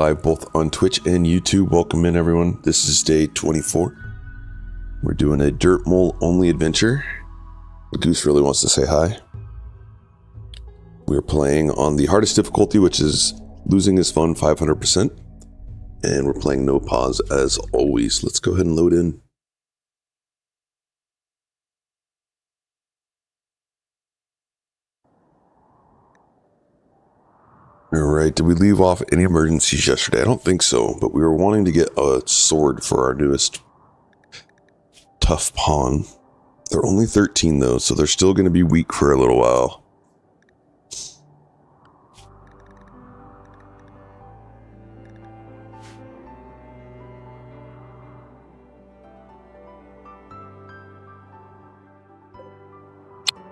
Live both on Twitch and YouTube. Welcome in, everyone. This is day 24. We're doing a Dirtmole only adventure. Goose really wants to say hi. We're playing on the hardest difficulty, which is losing is fun 500%. And we're playing no pause as always. Let's go ahead and load in. Alright, did we leave off any emergencies yesterday? I don't think so, but we were wanting to get a sword for our newest tough pawn. They're only 13 though, so they're still going to be weak for a little while.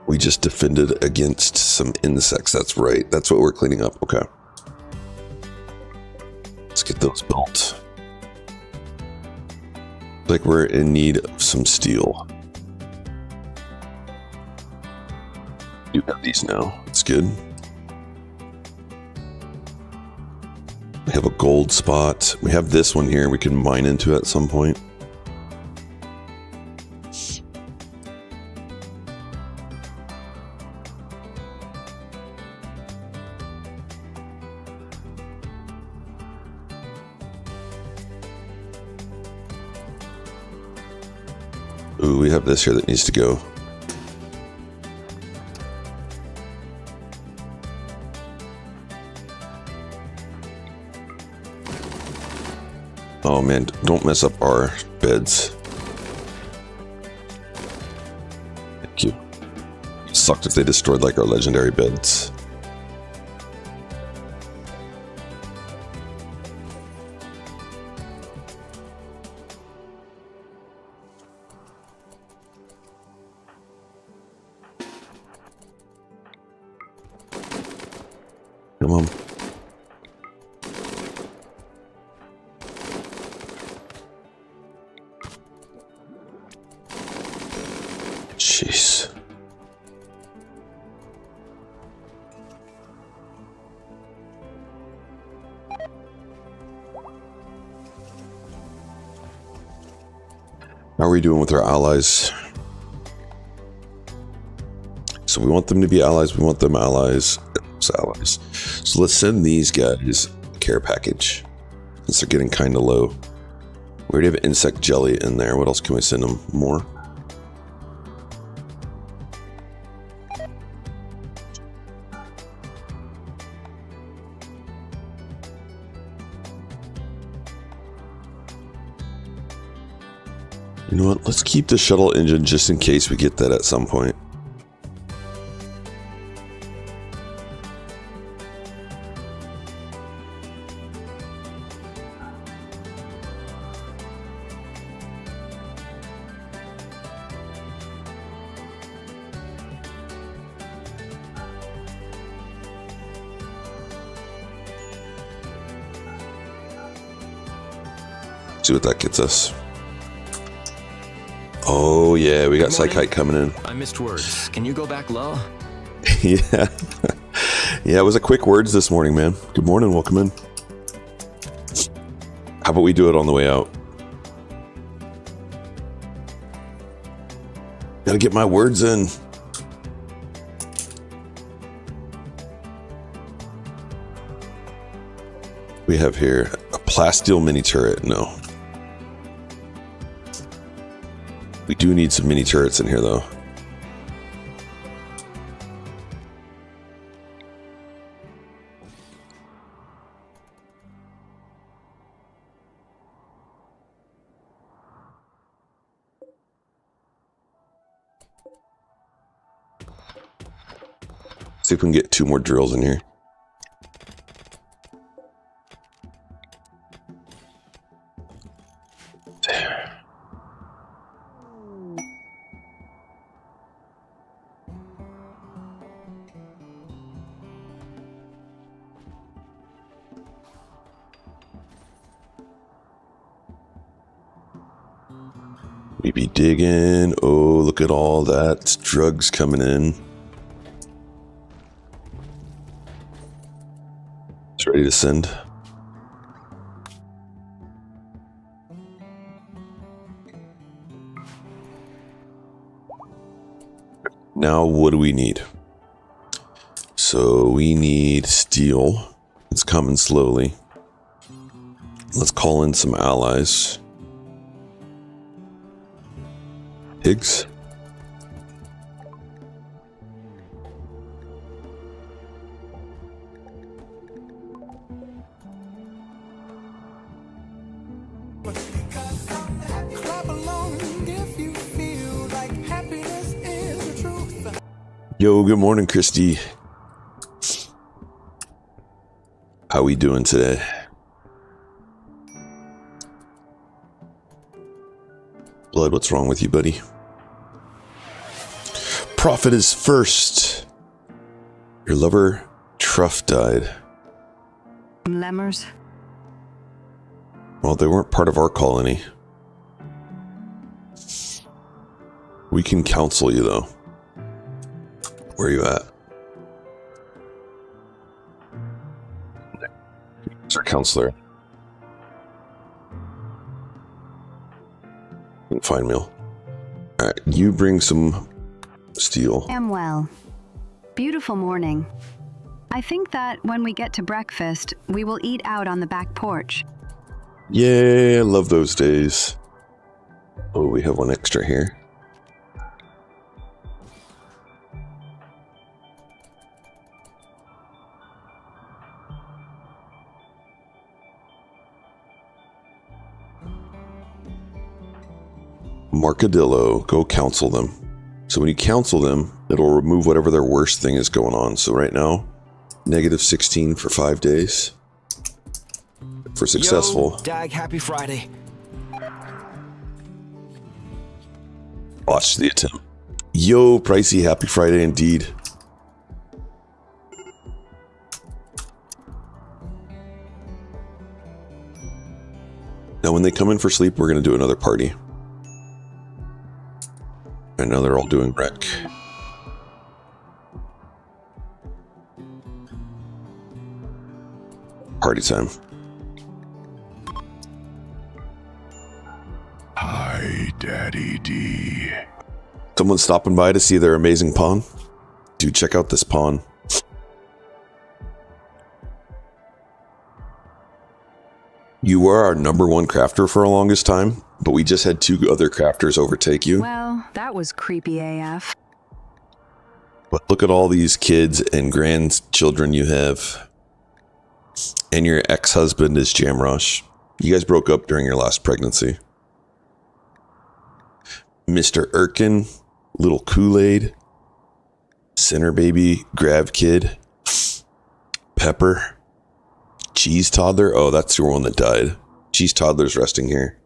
We just defended against some insects. That's right. That's what we're cleaning up. Okay. Let's get those built. Like we're in need of some steel. You have these now. That's good. We have a gold spot. We have this one here we can mine into at some point. Ooh, we have this here that needs to go. Oh man, don't mess up our beds. Thank you. It sucked if they destroyed like our legendary beds. Come on. Jeez. How are we doing with our allies? So we want them to be allies. We want them allies. Allies. So let's send these guys a care package since they're getting kind of low. We already have insect jelly in there. What else can we send them? More? You know what? Let's keep the shuttle engine just in case we get that at some point. See what that gets us. Oh yeah, we got Psychite coming in. I missed words. Can you go back low? Yeah. Yeah, it was a quick words this morning, man. Good morning, welcome in. How about we do it on the way out? Gotta get my words in. We have here a plasteel mini turret. No. We do need some mini turrets in here, though. See if we can get 2 more drills in here. We be digging. Oh, look at all that drugs coming in. It's ready to send. Now, what do we need? So we need steel. It's coming slowly. Let's call in some allies. Pigs. Yo, good morning, Christy. How we doing today? Blood, what's wrong with you, buddy? Profit is first. Your lover, Truff, died. Lemurs? Well, they weren't part of our colony. We can counsel you, though. Where are you at? It's our counselor. Fine meal. Alright, you bring some steel. Am well. Beautiful morning. I think that when we get to breakfast, we will eat out on the back porch. Yay, I love those days. Oh, we have one extra here. Marcadillo, go counsel them. So when you counsel them, it'll remove whatever their worst thing is going on. So right now, -16 for 5 days. For successful. Yo, Dag, happy Friday. Watch the attempt. Yo, Pricey, happy Friday indeed. Now when they come in for sleep, we're going to do another party. I know they're all doing rec. Party time. Hi, Daddy D. Someone stopping by to see their amazing pawn? Dude, check out this pawn. You were our #1 crafter for the longest time, but we just had 2 other crafters overtake you. Well, that was creepy AF. But look at all these kids and grandchildren you have. And your ex-husband is Jamrosh. You guys broke up during your last pregnancy. Mr. Erkin, Little Kool-Aid, Sinner Baby, Grab Kid, Pepper, Cheese Toddler. Oh, that's your one that died. Cheese Toddler's resting here.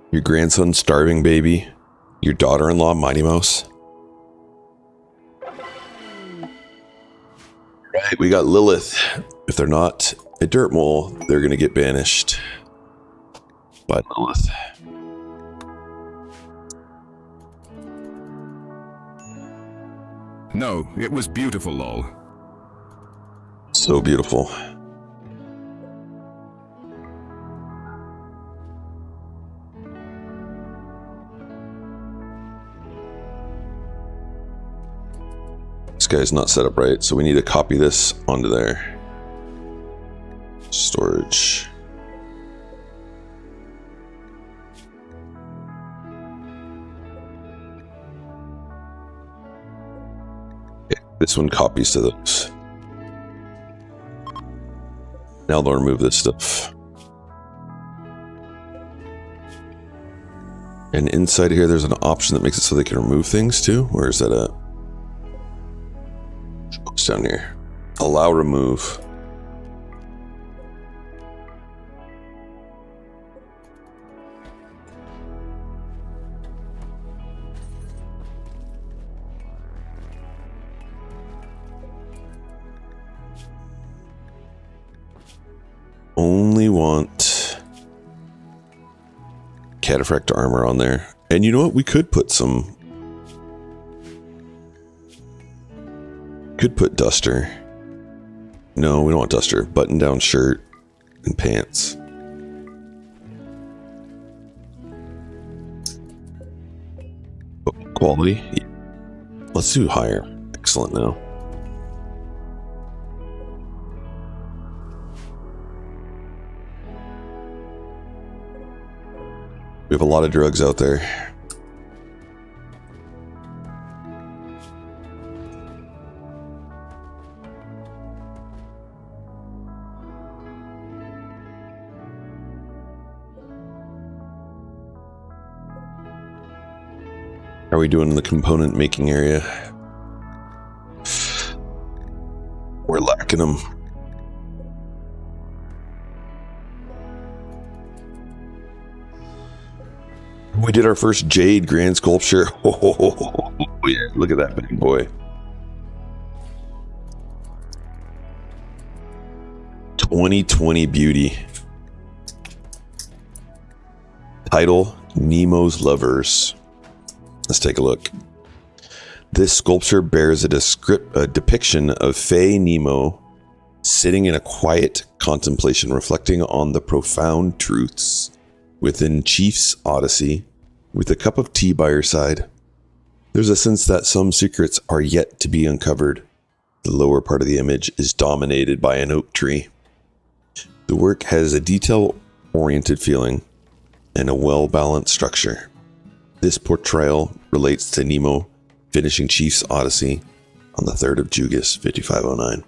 Your grandson, Starving Baby. Your daughter-in-law, Mighty Mouse. Right, we got Lilith. If they're not a Dirtmole, they're going to get banished by Lilith. No, it was beautiful, lol. So beautiful. This guy's not set up right, so we need to copy this onto there. Storage. Okay, this one copies to those. Now they'll remove this stuff. And inside here, there's an option that makes it so they can remove things too. Where is that at? It's down here. Allow remove. Only want cataphract armor on there. And you know what? We could put some... Could put duster. No, we don't want duster. Button-down shirt and pants. Oh, quality? Yeah. Let's do higher. Excellent now. We have a lot of drugs out there. How are we doing in the component making area? We're lacking them. We did our first jade grand sculpture. Oh, yeah, look at that big boy. 2020 beauty. Title, Nemo's Lovers. Let's take a look. This sculpture bears a depiction of Faye Nemo sitting in a quiet contemplation, reflecting on the profound truths within Chief's Odyssey, with a cup of tea by her side. There's a sense that some secrets are yet to be uncovered. The lower part of the image is dominated by an oak tree. The work has a detail-oriented feeling and a well-balanced structure. This portrayal relates to Nemo finishing Chief's Odyssey on the 3rd of Jugas, 5509.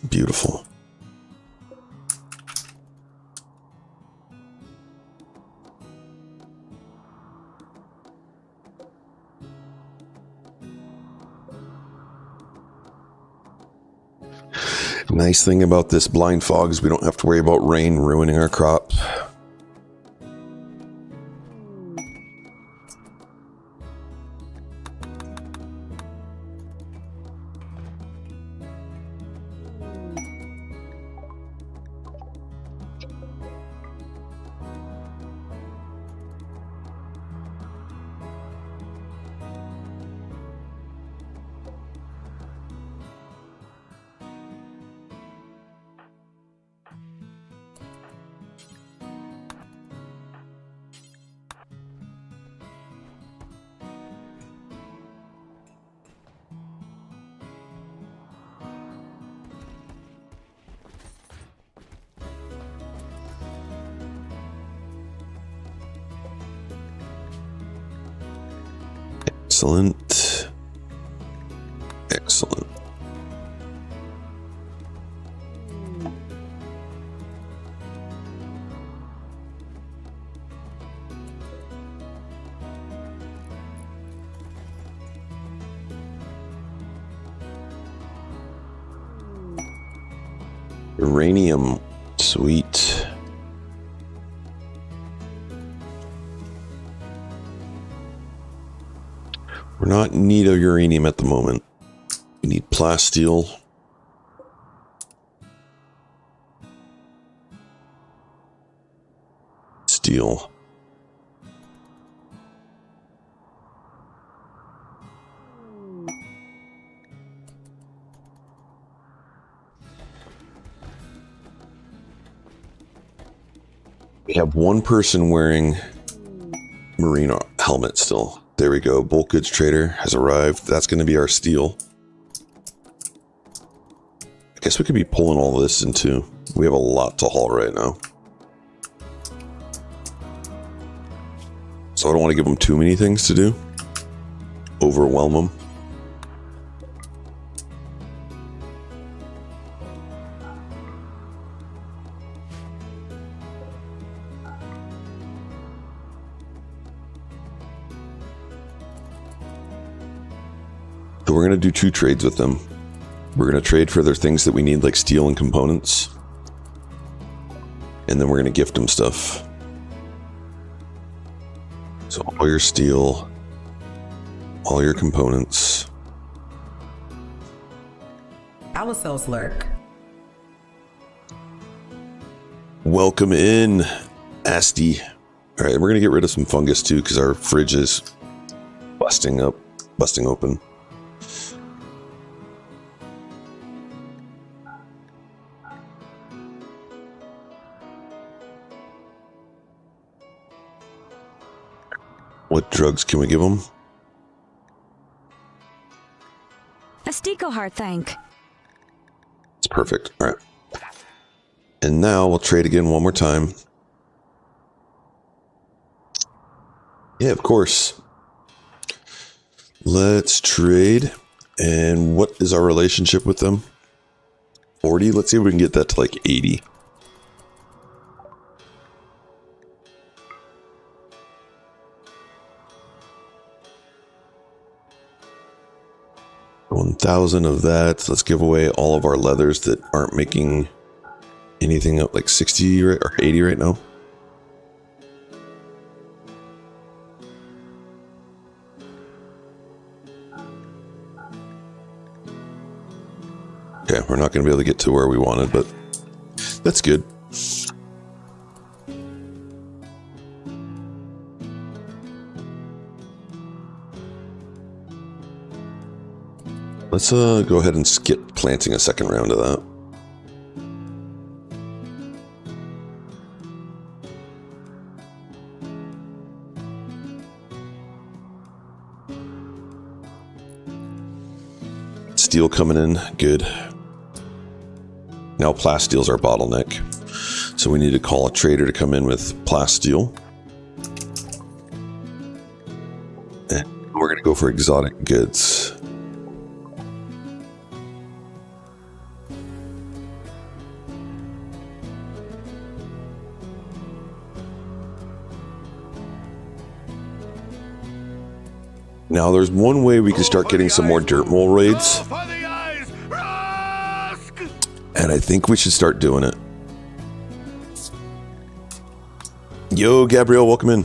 Beautiful. Nice thing about this blind fog is we don't have to worry about rain ruining our crop. Excellent. Excellent. Uranium. Sweet. We're not in need of uranium at the moment. We need plasteel. Steel. We have one person wearing marine helmet still. There we go. Bulk goods trader has arrived. That's going to be our steel. I guess we could be pulling all this into. We have a lot to haul right now. So I don't want to give them too many things to do. Overwhelm them. So we're going to do 2 trades with them. We're going to trade for their things that we need, like steel and components. And then we're going to gift them stuff. So all your steel, all your components. Our cells lurk. Welcome in, Asti. All right, we're going to get rid of some fungus too, because our fridge is busting open. What drugs can we give them? A Stico heart, thank. It's perfect. All right. And now we'll trade again one more time. Yeah, of course. Let's trade. And what is our relationship with them? 40? Let's see if we can get that to like 80. $1,000 of that. Let's give away all of our leathers that aren't making anything up, like 60 or 80 right now. Okay, we're not going to be able to get to where we wanted, but that's good. Let's go ahead and skip planting a second round of that. Steel coming in, good. Now plasteel our bottleneck, so we need to call a trader to come in with plasteel. And we're going to go for exotic goods. Now there's one way we can start getting some more Dirtmole raids. And I think we should start doing it. Yo, Gabrielle, welcome in.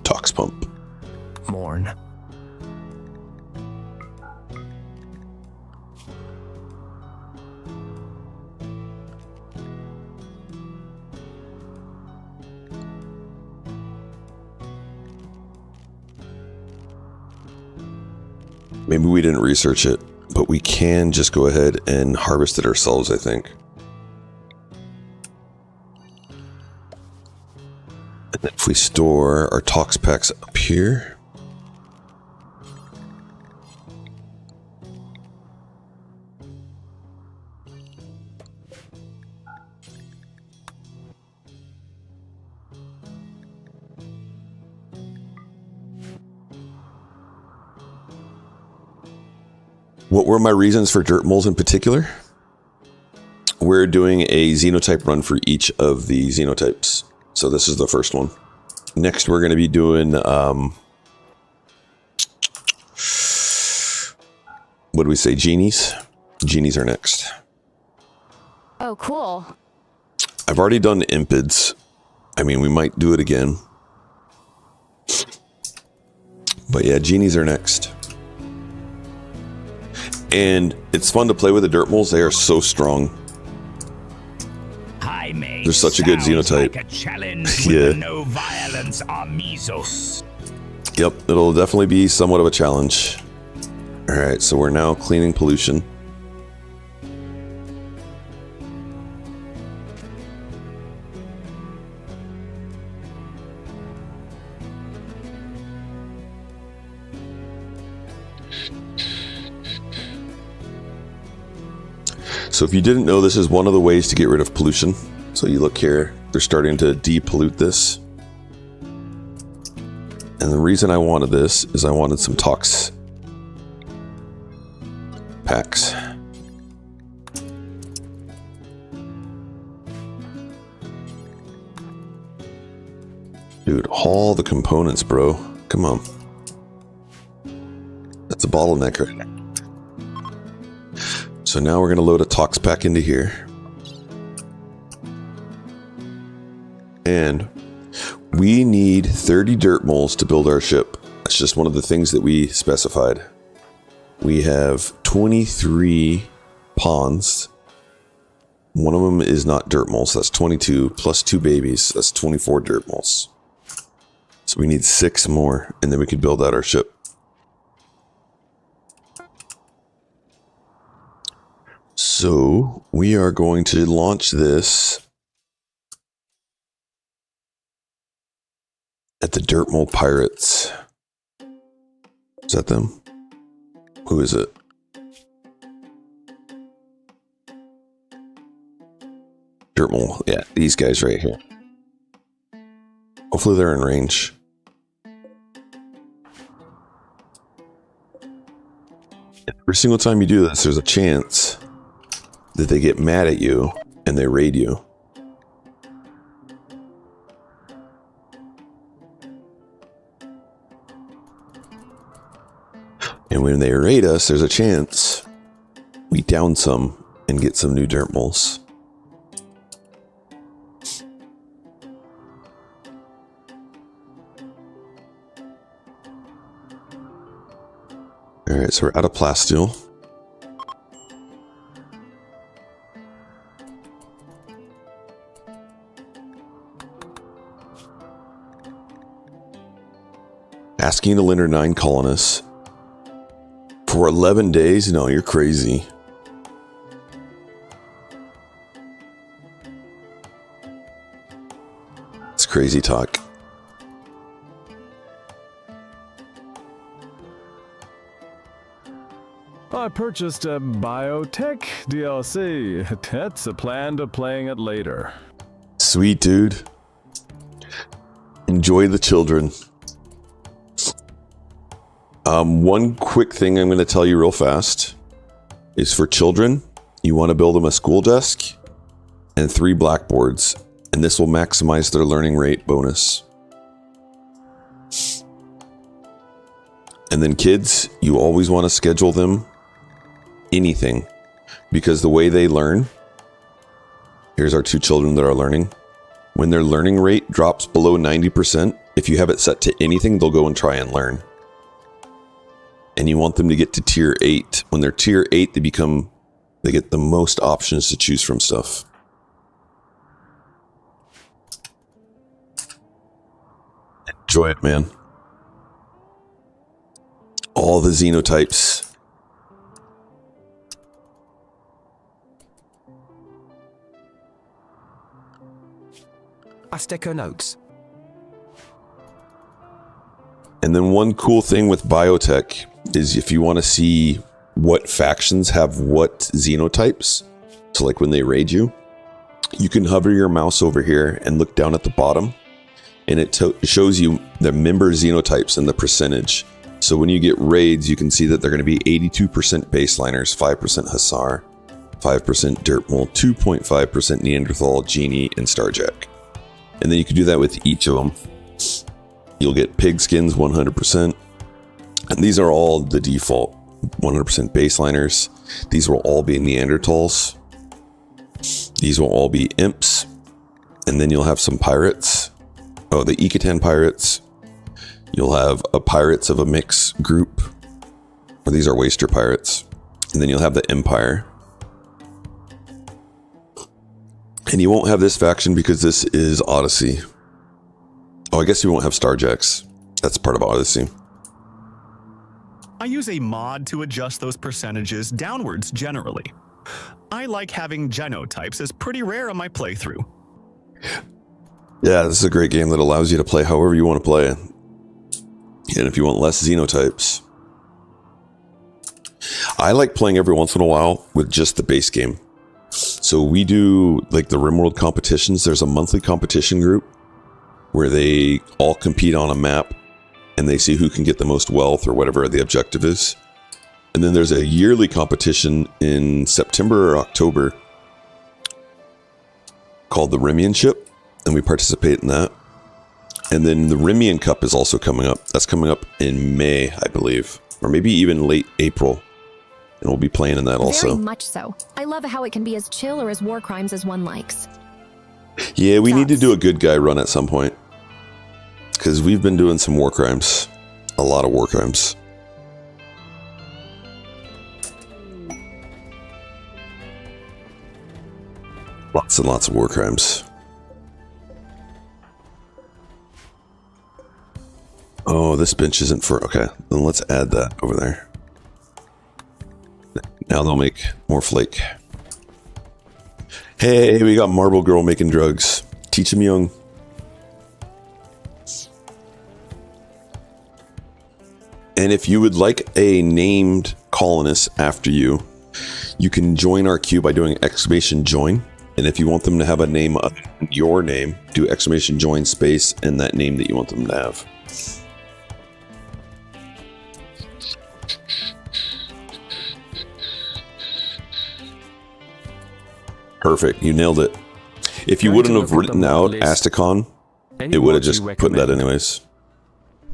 Tox pump. Morn. Maybe we didn't research it, but we can just go ahead and harvest it ourselves, I think. And then if we store our tox packs up here. What were my reasons for Dirtmoles in particular? We're doing a xenotype run for each of the xenotypes. So this is the first one. Next, we're going to be doing, what do we say, genies? Genies are next. Oh, cool. I've already done impids. I mean, we might do it again. But yeah, genies are next. And it's fun to play with the Dirtmoles. They are so strong. They're such a good xenotype. Like a challenge with Yeah. no violence or mesos. Yep, it'll definitely be somewhat of a challenge. Alright, so we're now cleaning pollution. So if you didn't know, this is one of the ways to get rid of pollution. So you look here, they're starting to depollute this. And the reason I wanted this is I wanted some tox packs. Dude, haul the components, bro. Come on. That's a bottleneck right now. So now we're going to load a tox pack into here. And we need 30 dirt moles to build our ship. That's just one of the things that we specified. We have 23 pawns. One of them is not dirt moles. So that's 22 plus 2 babies. That's 24 dirt moles. So we need 6 more, and then we can build out our ship. So we are going to launch this at the Dirtmole Pirates. Is that them? Who is it? Dirtmole. Yeah, these guys right here. Hopefully they're in range. Every single time you do this, there's a chance that they get mad at you and they raid you. And when they raid us, there's a chance we down some and get some new Dirtmoles. Alright, so we're out of plasteel. Asking to lender 9 colonists. For 11 days? No, you're crazy. It's crazy talk. I purchased a biotech DLC. That's a plan to playing it later. Sweet, dude. Enjoy the children. One quick thing I'm going to tell you real fast is for children, you want to build them a school desk and 3 blackboards, and this will maximize their learning rate bonus. And then kids, you always want to schedule them anything, because the way they learn, here's our 2 children that are learning. When their learning rate drops below 90%, if you have it set to anything, they'll go and try and learn. And you want them to get to tier 8. When they're tier 8, they get the most options to choose from stuff. Enjoy it, man. All the xenotypes. Azteca notes. And then one cool thing with biotech is if you want to see what factions have what xenotypes, so like when they raid you, you can hover your mouse over here and look down at the bottom, and it shows you the member xenotypes and the percentage. So when you get raids, you can see that they're going to be 82% baseliners, 5% Hussar, 5% Dirtmole, 2.5% Neanderthal, Genie, and Starjack. And then you can do that with each of them. You'll get pigskins 100%. And these are all the default 100% baseliners. These will all be Neanderthals. These will all be imps. And then you'll have some pirates. Oh, the Icatan pirates. You'll have a pirates of a mix group. Or these are waster pirates. And then you'll have the Empire. And you won't have this faction because this is Odyssey. Oh, I guess you won't have Starjacks. That's part of Odyssey. I use a mod to adjust those percentages downwards generally. I like having genotypes as pretty rare on my playthrough. Yeah, this is a great game that allows you to play however you want to play. And if you want less xenotypes. I like playing every once in a while with just the base game. So we do like the RimWorld competitions. There's a monthly competition group where they all compete on a map and they see who can get the most wealth or whatever the objective is. And then there's a yearly competition in September or October called the Rimianship, and we participate in that. And then the Rimian Cup is also coming up. That's coming up in May, I believe, or maybe even late April. And we'll be playing in that also. Very much so. I love how it can be as chill or as war crimes as one likes. Yeah, we need to do a good guy run at some point. Because we've been doing some war crimes. A lot of war crimes. Lots and lots of war crimes. Oh, this bench isn't for... Okay, then let's add that over there. Now they'll make more flake. Hey, we got Marble Girl making drugs. Teach him young. And if you would like a named colonist after you, you can join our queue by doing !join. And if you want them to have a name other than your name, do !join space and that name that you want them to have. Perfect, you nailed it. If you wouldn't have written out Asticon, it would have just put that anyways.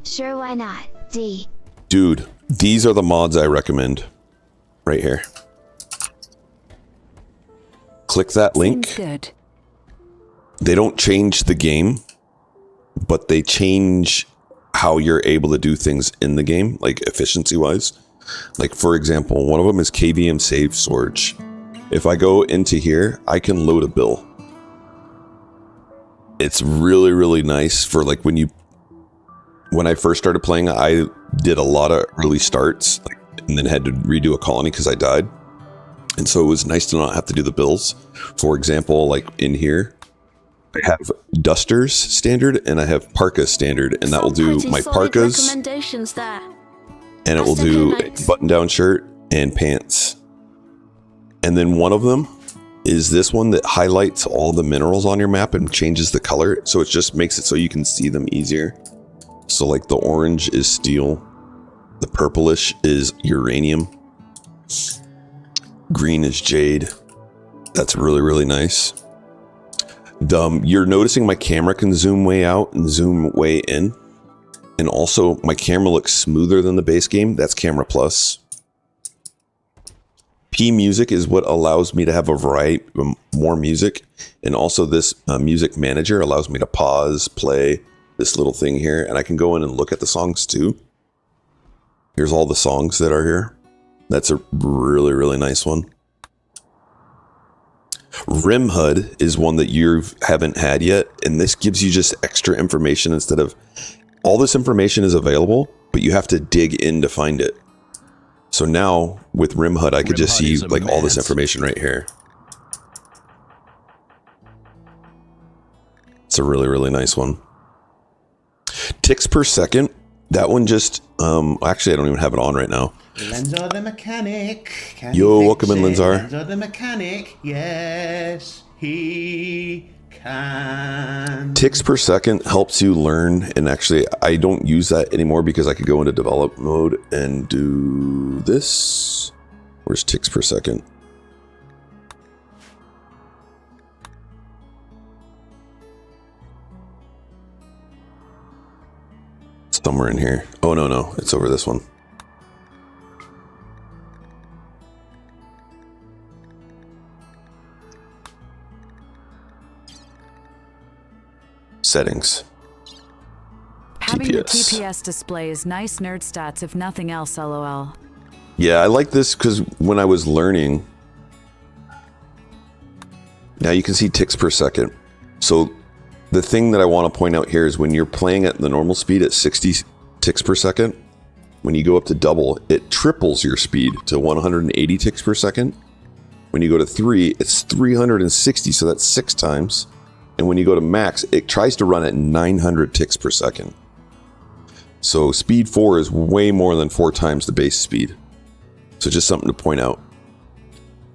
Sure, why not? D. Dude, these are the mods I recommend. Right here. Click that link. Seems good. They don't change the game, but they change how you're able to do things in the game, like efficiency-wise. Like, for example, one of them is KVM Save Storage. If I go into here, I can load a bill. It's really, really nice for like when I first started playing, I did a lot of early starts and then had to redo a colony because I died. And so it was nice to not have to do the bills. For example, like in here, I have Dusters standard and I have Parka standard, and that will do my Parkas. And it will do button down shirt and pants. And then one of them is this one that highlights all the minerals on your map and changes the color. So it just makes it so you can see them easier. So like the orange is steel. The purplish is uranium. Green is jade. That's really, really nice. You're noticing my camera can zoom way out and zoom way in. And also my camera looks smoother than the base game. That's Camera Plus. P music is what allows me to have a variety more music. And also this music manager allows me to pause, play this little thing here. And I can go in and look at the songs too. Here's all the songs that are here. That's a really, really nice one. RimHUD is one that you haven't had yet. And this gives you just extra information instead of... All this information is available, but you have to dig in to find it. So now, with RimHUD, I could just see like all this information right here. It's a really, really nice one. Ticks per second. That one just, actually I don't even have it on right now. Lenzar the mechanic. Yo, welcome in, Lenzar. Lenzar the mechanic. Yes, he can. Ticks per second helps you learn, and actually I don't use that anymore because I could go into develop mode and do this. Where's ticks per second? Somewhere in here. Oh, no, it's over this one. Settings. Having the TPS display is nice nerd stats, if nothing else, lol. Yeah, I like this because when I was learning, now you can see ticks per second. So the thing that I want to point out here is when you're playing at the normal speed at 60 ticks per second, when you go up to double, it triples your speed to 180 ticks per second. When you go to 3, it's 360, so that's 6 times. And when you go to max, it tries to run at 900 ticks per second. So speed 4 is way more than 4 times the base speed. So just something to point out.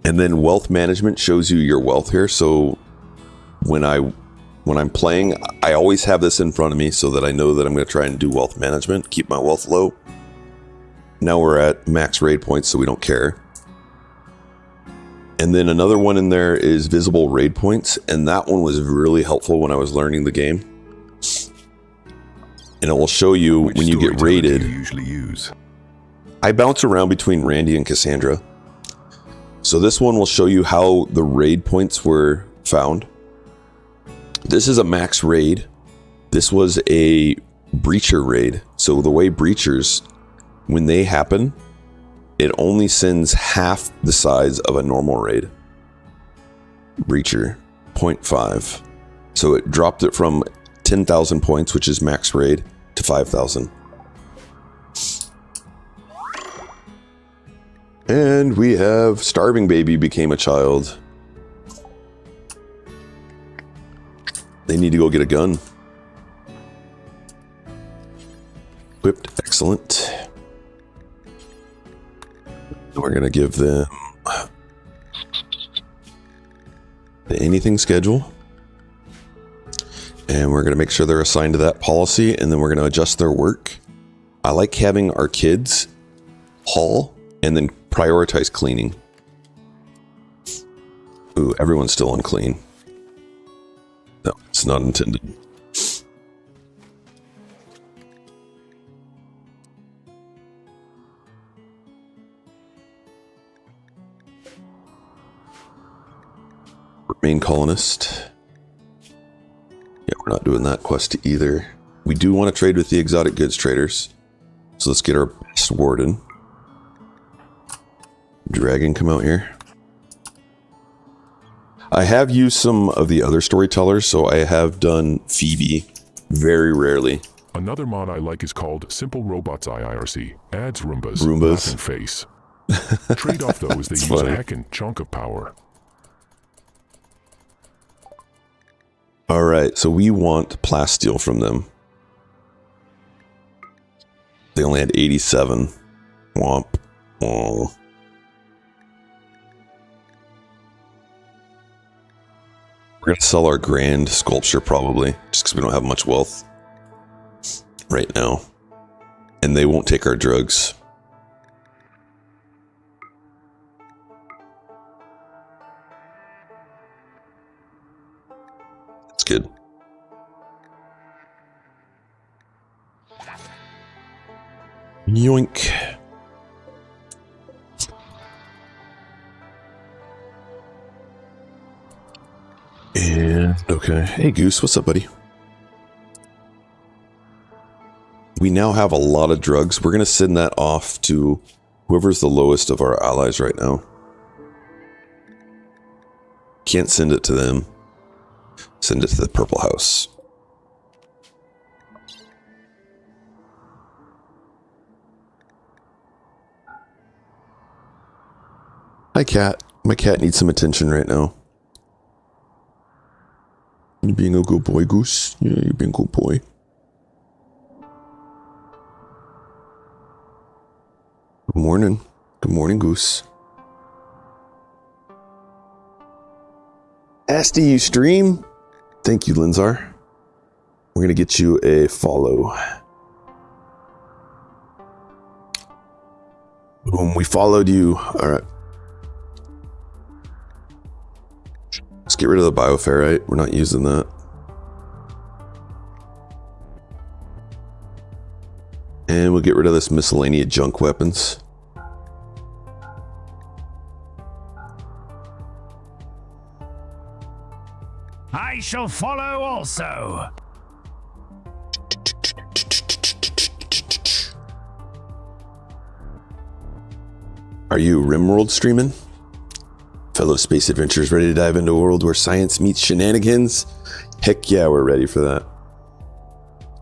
And then wealth management shows you your wealth here. So when I'm playing, I always have this in front of me so that I know that I'm going to try and do wealth management, keep my wealth low. Now we're at max raid points, so we don't care. And then another one in there is visible raid points, and that one was really helpful when I was learning the game. And it will show you when you get raided. Usually use. I bounce around between Randy and Cassandra. So this one will show you how the raid points were found. This is a max raid. This was a breacher raid. So the way breachers, when they happen, it only sends half the size of a normal raid. Breacher, 0.5. So it dropped it from 10,000 points, which is max raid, to 5,000. And we have Starving Baby became a child. They need to go get a gun. Equipped, excellent. We're going to give them the anything schedule. And we're going to make sure they're assigned to that policy, and then we're going to adjust their work. I like having our kids haul and then prioritize cleaning. Ooh, everyone's still unclean. No, it's not intended. Main colonist. Yeah, we're not doing that quest either. We do want to trade with the exotic goods traders. So let's get our best warden. Dragon, come out here. I have used some of the other storytellers, so I have done Phoebe very rarely. Another mod I like is called Simple Robots IRC. Adds Roombas. Roombas. And face. Trade-off though is they use funny. a heckin' chunk of power. All right, so we want plasteel from them. They only had 87. Womp. Oh. We're going to sell our grand sculpture probably, just because we don't have much wealth right now. And they won't take our drugs. That's good. Yoink. And, okay. Hey, Goose, what's up, buddy? We now have a lot of drugs. We're going to send that off to whoever's the lowest of our allies right now. Can't send it to them. Send it to the Purple House. Hi, cat. My cat needs some attention right now. You being a good boy, Goose? Yeah, you're being a good boy. Good morning. Good morning, Goose. Asti, you stream? Thank you, Linzar. We're gonna get you a follow. Boom, we followed you. Alright. Let's get rid of the bioferrite. We're not using that. And we'll get rid of this miscellaneous junk weapons. I shall follow also. Are you RimWorld streaming? Fellow space adventurers ready to dive into a world where science meets shenanigans? Heck yeah, we're ready for that.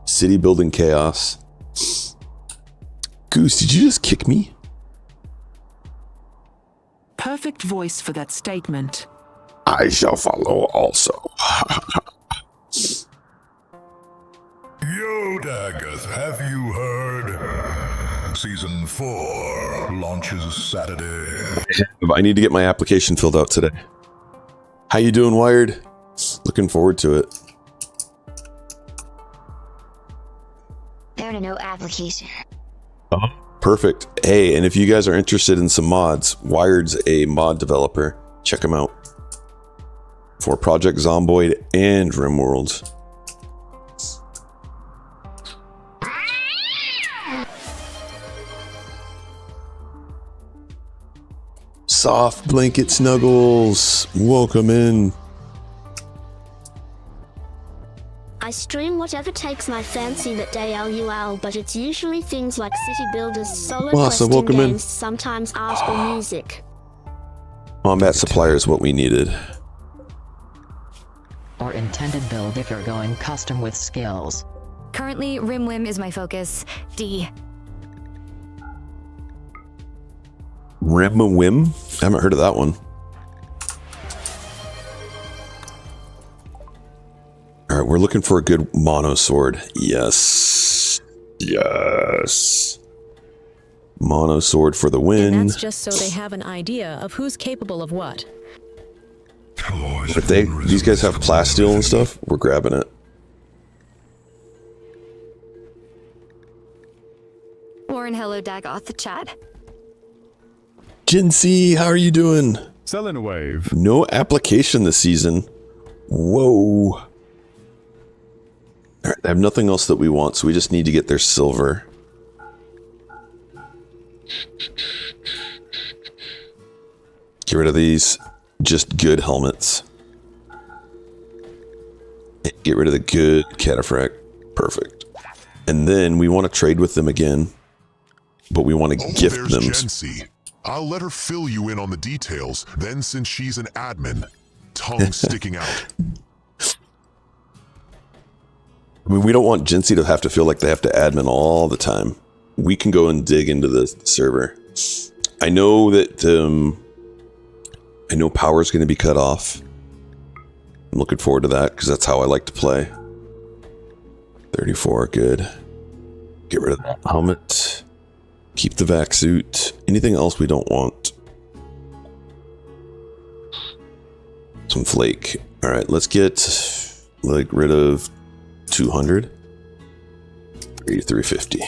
City building chaos. Goose, did you just kick me? Perfect voice for that statement. I shall follow also. Yo, Daggers, have you heard? Season 4 launches Saturday. I need to get my application filled out today. How you doing, Wired? Looking forward to it. There are no application. Perfect. Hey, and if you guys are interested in some mods, Wired's a mod developer. Check him out. For Project Zomboid and RimWorld. Soft blanket snuggles. Welcome in. I stream whatever takes my fancy that day, LUL, but it's usually things like city builders, solo questing welcome games, in. sometimes art or music. Combat supplier is what we needed. Or intended build if you're going custom with skills. Currently, RimWim is my focus. D. RimWim? I haven't heard of that one. Alright, we're looking for a good mono sword. Yes. Yes. Mono sword for the win. And that's just so they have an idea of who's capable of what. If these guys have plasteel and stuff, we're grabbing it. Warren, hello, Dagoth, the chat. Jinsey, how are you doing? Selling a wave. No application this season. Whoa. All right, I have nothing else that we want, so we just need to get their silver. Get rid of these just good helmets. Get rid of the good cataphract. Perfect. And then we want to trade with them again, but we want to gift them. Jency. I'll let her fill you in on the details. Then, since she's an admin, tongue sticking out. I mean, we don't want Jinsey to have to feel like they have to admin all the time. We can go and dig into the server. I know that I know power's going to be cut off. I'm looking forward to that because that's how I like to play. 34, good. Get rid of that helmet. Keep the vac suit. Anything else we don't want? Some flake. All right, let's get like rid of 200. 350.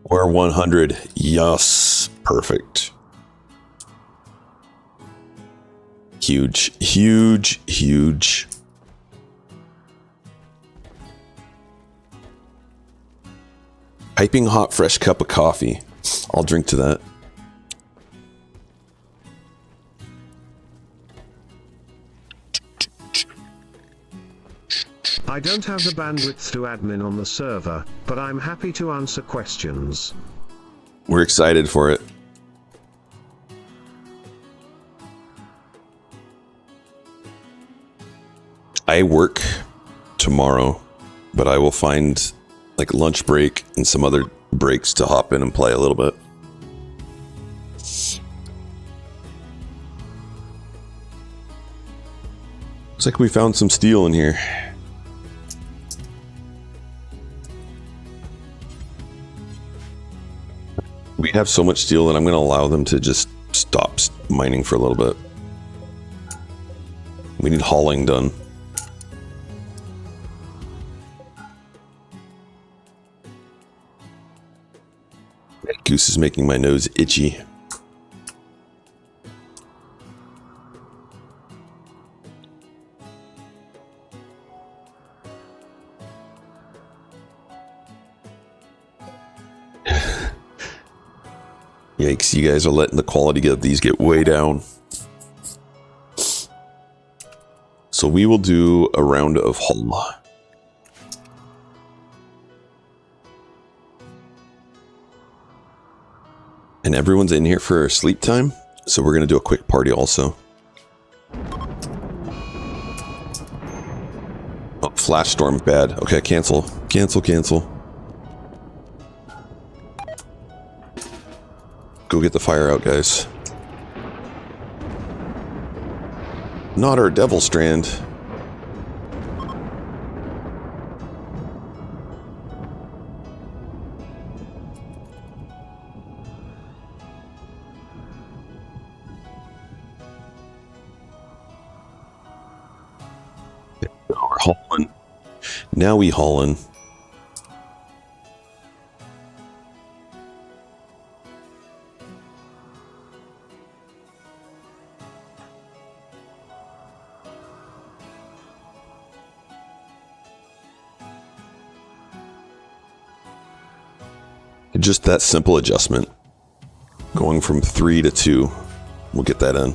Or 100. Yes, perfect. Huge, huge, huge. Piping hot, fresh cup of coffee. I'll drink to that. I don't have the bandwidth to admin on the server, but I'm happy to answer questions. We're excited for it. I work tomorrow, but I will find like lunch break and some other breaks to hop in and play a little bit. Looks like we found some steel in here. We have so much steel that I'm going to allow them to just stop mining for a little bit. We need hauling done. Goose is making my nose itchy. Yikes, you guys are letting the quality of these get way down. So we will do a round of hull. And everyone's in here for sleep time, so we're going to do a quick party also. Oh, flash storm, bad. Okay, cancel. Cancel, cancel. Go get the fire out, guys. Not our devil strand. We're hauling. Now we hauling. Just that simple adjustment. Going from 3 to 2. We'll get that in.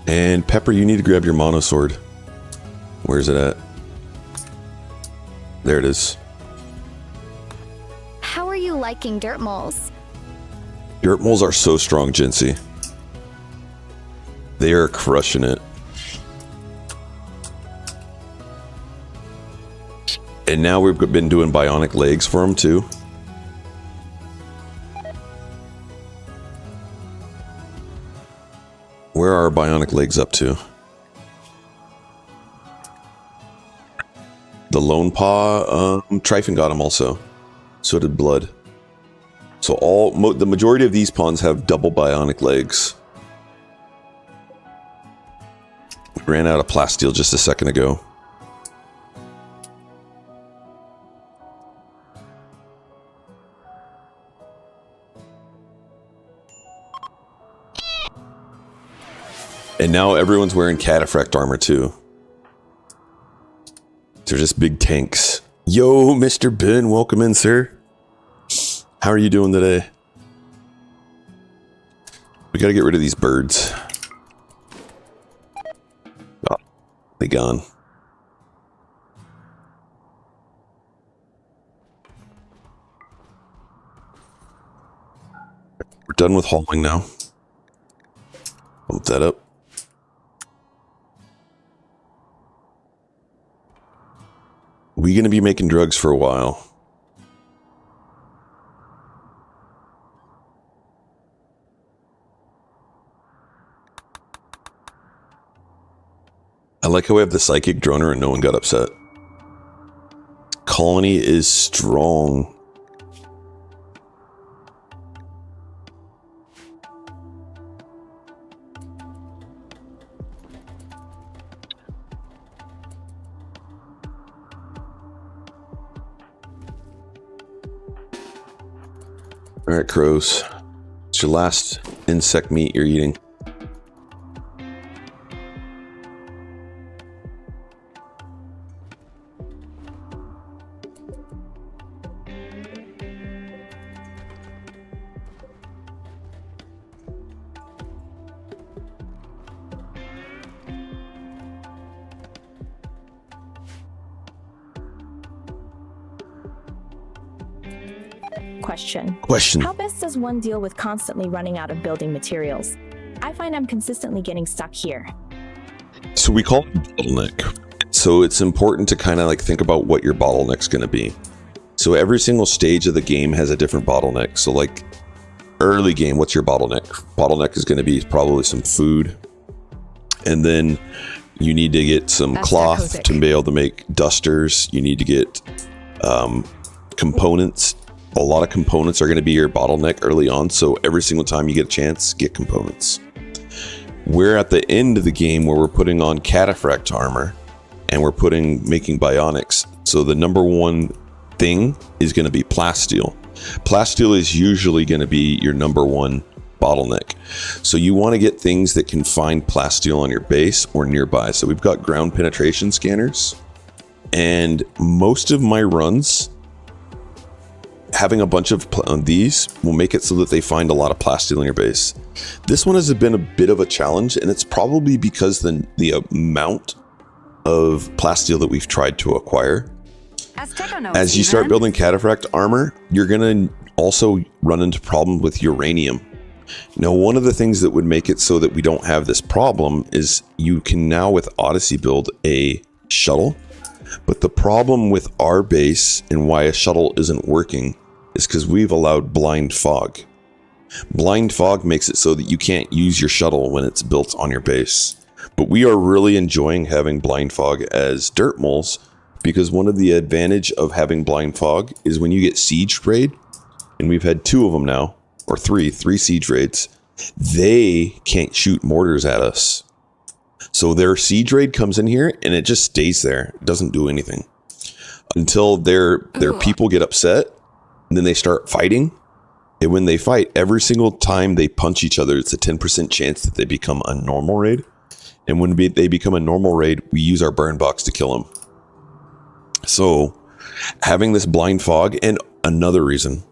And Pepper, you need to grab your mono sword. Where's it at? There it is. How are you liking Dirtmoles? Dirtmoles are so strong, Jinsey. They are crushing it. And now we've been doing bionic legs for them too. Where are our bionic legs up to? The Lone Paw, Tryphon got him also. So did Blood. So the majority of these pawns have double bionic legs. We ran out of plasteel just a second ago. And now everyone's wearing cataphract armor too. They're just big tanks. Yo, Mr. Ben, welcome in, sir. How are you doing today? We gotta get rid of these birds. Oh, they gone. We're done with hauling now. Bump that up. We're going to be making drugs for a while. I like how we have the psychic droner and no one got upset. Colony is strong. Alright, crows. It's your last insect meat you're eating. Question. How best does one deal with constantly running out of building materials? I find I'm consistently getting stuck here. So we call it bottleneck. So it's important to kind of like think about what your bottleneck's going to be. So every single stage of the game has a different bottleneck. So like early game, what's your bottleneck? Bottleneck is going to be probably some food. And then you need to get some cloth to be able to make dusters. You need to get components. A lot of components are going to be your bottleneck early on, so every single time you get a chance, get components. We're at the end of the game where we're putting on cataphract armor, and we're making bionics. So the number one thing is going to be plasteel. Plasteel is usually going to be your number one bottleneck. So you want to get things that can find plasteel on your base or nearby. So we've got ground penetration scanners, and most of my runs, having a bunch of these will make it so that they find a lot of plasteel in your base. This one has been a bit of a challenge, and it's probably because the amount of plasteel that we've tried to acquire. As you start building cataphract armor, you're going to also run into problems with uranium. Now, one of the things that would make it so that we don't have this problem is you can now with Odyssey build a shuttle. But the problem with our base and why a shuttle isn't working is because we've allowed blind fog. Blind fog makes it so that you can't use your shuttle when it's built on your base. But we are really enjoying having blind fog as Dirtmoles, because one of the advantage of having blind fog is when you get siege raid, and we've had 2 of them now, or 3 siege raids, they can't shoot mortars at us. So their siege raid comes in here and it just stays there. It doesn't do anything until their people get upset, and then they start fighting. And when they fight, every single time they punch each other, it's a 10% chance that they become a normal raid. And when they become a normal raid, we use our burn box to kill them. So having this blind fog, and another reason,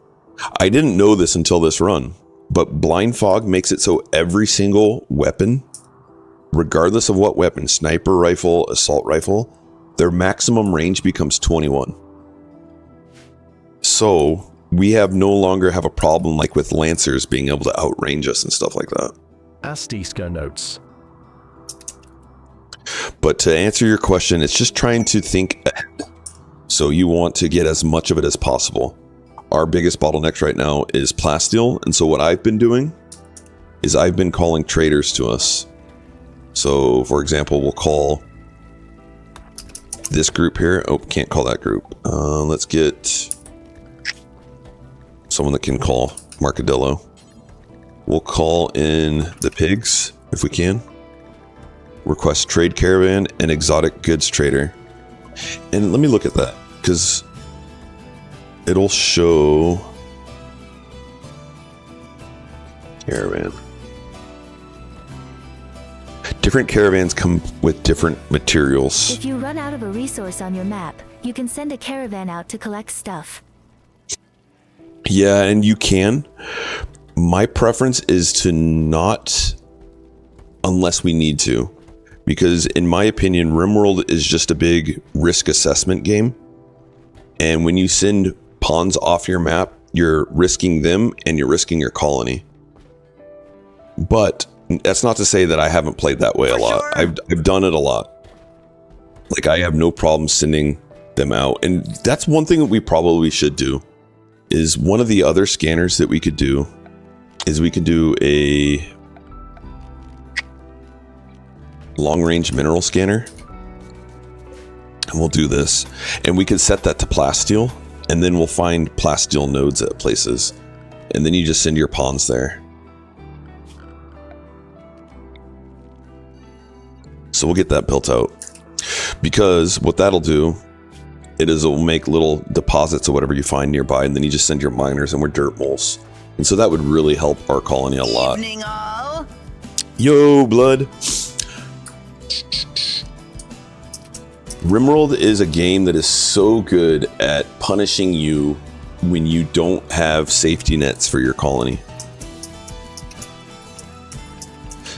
I didn't know this until this run, but blind fog makes it so every single weapon, regardless of what weapon, sniper rifle, assault rifle, their maximum range becomes 21. So we no longer have a problem like with lancers being able to outrange us and stuff like that. Astiska notes. But to answer your question, it's just trying to think ahead. So you want to get as much of it as possible. Our biggest bottlenecks right now is plasteel. And so what I've been doing is I've been calling traders to us. So for example, we'll call this group here. Oh, can't call that group. Let's get someone that can call Marcadillo. We'll call in the pigs if we can. Request trade caravan and exotic goods trader. And let me look at that because it'll show caravan. Different caravans come with different materials. If you run out of a resource on your map, you can send a caravan out to collect stuff. Yeah, and you can. My preference is to not unless we need to. Because in my opinion, RimWorld is just a big risk assessment game. And when you send pawns off your map, you're risking them and you're risking your colony. But that's not to say that I haven't played that way a lot. I've done it a lot. Like I have no problem sending them out. And that's one thing that we probably should do. Is one of the other scanners that we could do is we could do a long-range mineral scanner. And we'll do this. And we can set that to plasteel. And then we'll find plasteel nodes at places. And then you just send your pawns there. So we'll get that built out. Because what that'll do, it'll make little deposits of whatever you find nearby. And then you just send your miners and we're dirt moles. And so that would really help our colony a lot. Evening all. Yo, blood. RimWorld is a game that is so good at punishing you when you don't have safety nets for your colony.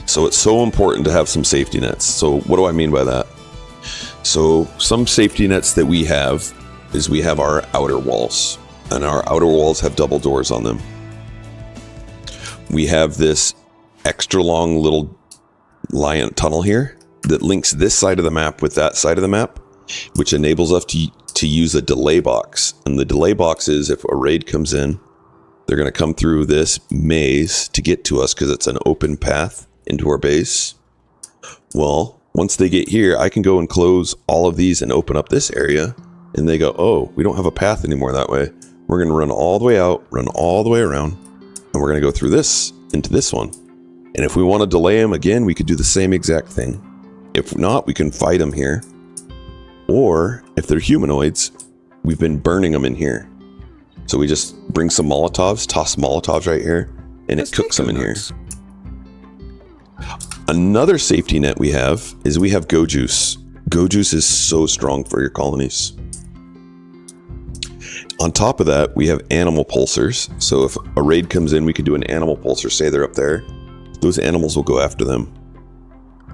So it's so important to have some safety nets. So what do I mean by that? So some safety nets that we have is we have our outer walls, and our outer walls have double doors on them. We have this extra long little lion tunnel here that links this side of the map with that side of the map, which enables us to use a delay box. And the delay box is if a raid comes in, they're going to come through this maze to get to us because it's an open path into our base. Well, once they get here, I can go and close all of these and open up this area. And they go, oh, we don't have a path anymore that way. We're going to run all the way out, run all the way around, and we're going to go through this into this one. And if we want to delay them again, we could do the same exact thing. If not, we can fight them here. Or if they're humanoids, we've been burning them in here. So we just bring some Molotovs, toss Molotovs right here, and it cooks them in here. Another safety net we have is we have Go Juice. Go Juice is so strong for your colonies. On top of that, we have animal pulsers. So if a raid comes in, we can do an animal pulsar. Say they're up there. Those animals will go after them.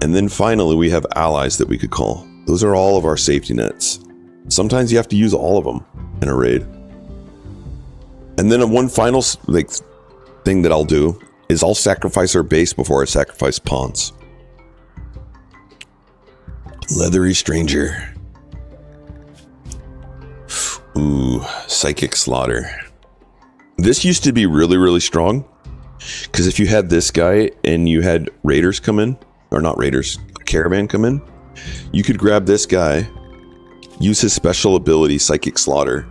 And then finally, we have allies that we could call. Those are all of our safety nets. Sometimes you have to use all of them in a raid. And then one final thing that I'll do is I'll sacrifice our base before I sacrifice pawns. Leathery Stranger. Ooh, Psychic Slaughter. This used to be really, really strong. Because if you had this guy and you had raiders come in, or not raiders, a caravan come in, you could grab this guy, use his special ability, Psychic Slaughter,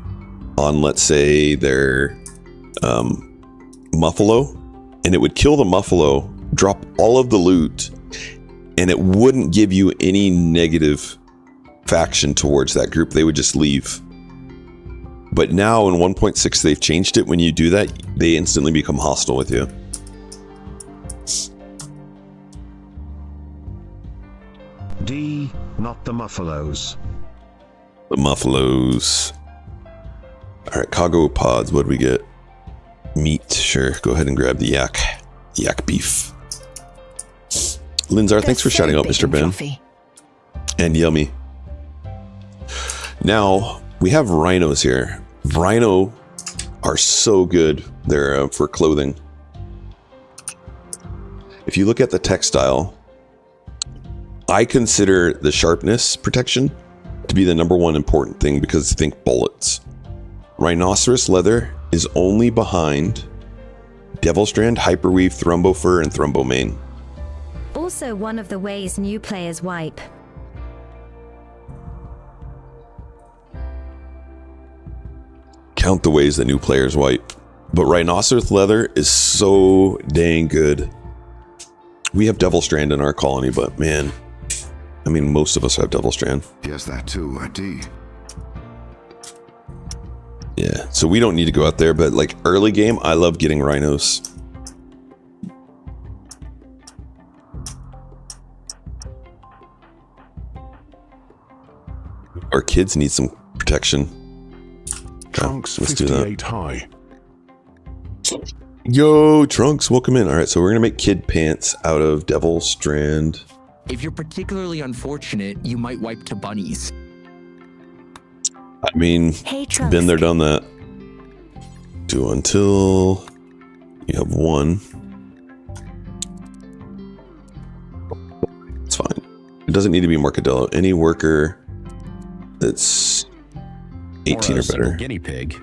on, let's say, their Muffalo, and it would kill the Muffalo, drop all of the loot, and it wouldn't give you any negative faction towards that group. They would just leave. But now in 1.6, they've changed it. When you do that, they instantly become hostile with you. D, not the Muffalos. The Muffalos. All right, cargo pods. What do we get? Meat. Sure. Go ahead and grab the yak. Yak beef. Linzar, thanks for shouting out, Mr. Ben. And Yummy. Now, we have rhinos here. Rhino are so good. They're for clothing. If you look at the textile, I consider the sharpness protection to to be the #1 important thing because think bullets. Rhinoceros leather is only behind Devilstrand, Hyperweave, Thrumbofur, and Thrumbomane. Also one of the ways new players wipe. Count the ways that new players wipe. But Rhinoceros leather is so dang good. We have Devilstrand in our colony, but man, I mean, most of us have Devilstrand. Yes, that too, ID. Yeah, so we don't need to go out there, but like early game, I love getting rhinos. Our kids need some protection. Trunks let's do that. 58 high. Yo, Trunks, welcome in. All right, so we're gonna make kid pants out of Devilstrand. If you're particularly unfortunate, you might wipe to bunnies. I mean, Hey, Trunks. been there, done that. Do until you have 1. It's fine. It doesn't need to be Morcadillo. Any worker that's 18 or better. Guinea pig.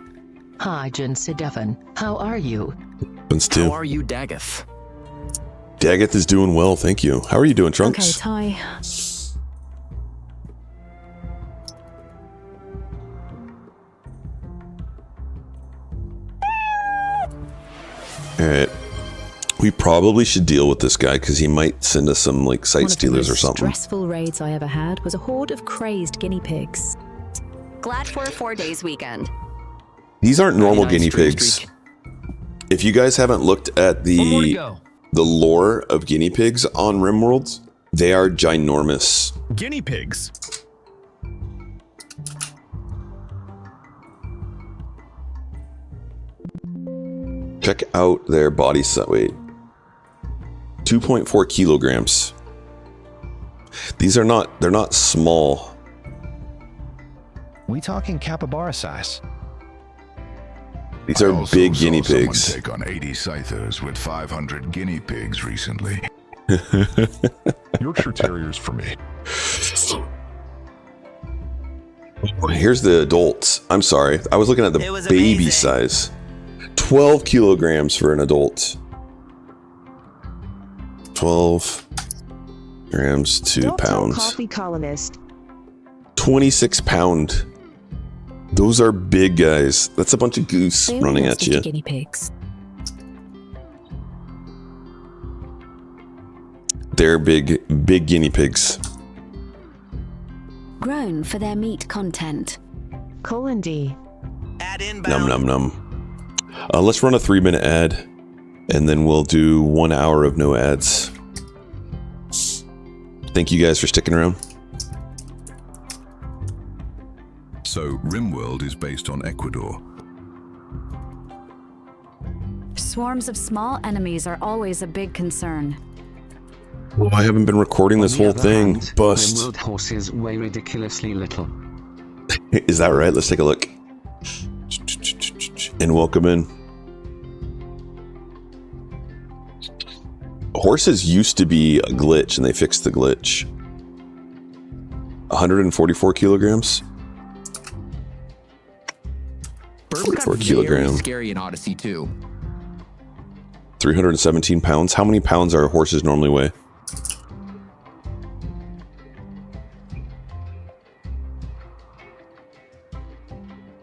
Hi, Jinsi Devon. How are you? Happens too. How are you, Daggeth? Daggeth is doing well, thank you. How are you doing, Trunks? Okay, Ty. Alright. We probably should deal with this guy because he might send us some like site stealers or something. One of the most stressful raids I ever had was a horde of crazed guinea pigs. Glad for a 4-days weekend. These aren't normal guinea pigs. If you guys haven't looked at the lore of guinea pigs on RimWorld, they are ginormous. Guinea pigs. Check out their body weight. 2.4 kilograms. These are not, they're not small. We talking capybara size? These are big guinea Someone pigs. take on 80 scythers with 500 guinea pigs recently. Yorkshire Terriers for me. Here's the adults. I'm sorry. I was looking at the baby size. 12 kilograms for an adult. 12 grams to pounds. Coffee colonist. 26 pound. Those are big guys. That's a bunch of goose running at you. Guinea pigs. They're big guinea pigs. Grown for their meat content. D. Num num num. Let's run a 3-minute ad, and then we'll do 1 hour of no ads. Thank you guys for sticking around. So, RimWorld is based on Ecuador. Swarms of small enemies are always a big concern. Well, I haven't been recording this whole thing. Bust. RimWorld horses weigh ridiculously little. Is that right? Let's take a look. And welcome in. Horses used to be a glitch, and they fixed the glitch. 144 kilograms. Birds 44 got kilogram. very scary in Odyssey too. 317 pounds. How many pounds are horses normally weigh?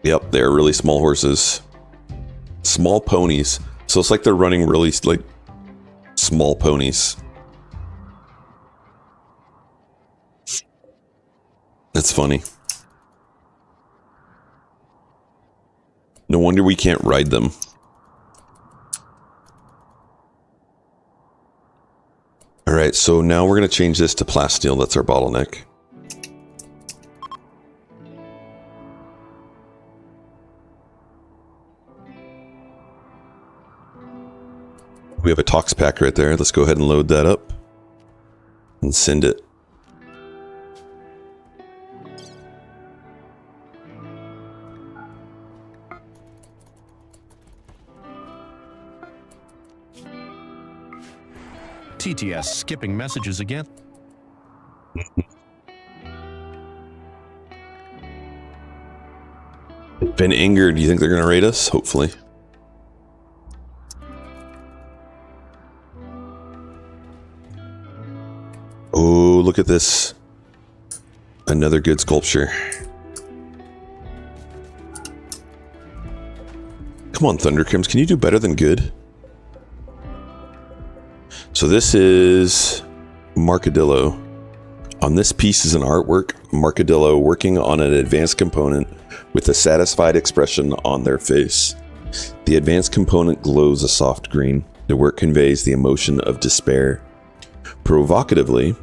Yep, they're really small horses. Small ponies. So it's like they're running really like small ponies. That's funny. No wonder we can't ride them. All right, so now we're going to change this to plasteel. That's our bottleneck. We have a tox pack right there. Let's go ahead and load that up and send it. TTS skipping messages again. Been angered. Do you think they're going to raid us? Hopefully. Oh, look at this. Another good sculpture. Come on, Thundercrims. Can you do better than good? So this is Markadillo. On this piece is an artwork. Markadillo working on an advanced component with a satisfied expression on their face. The advanced component glows a soft green. The work conveys the emotion of despair. Provocatively,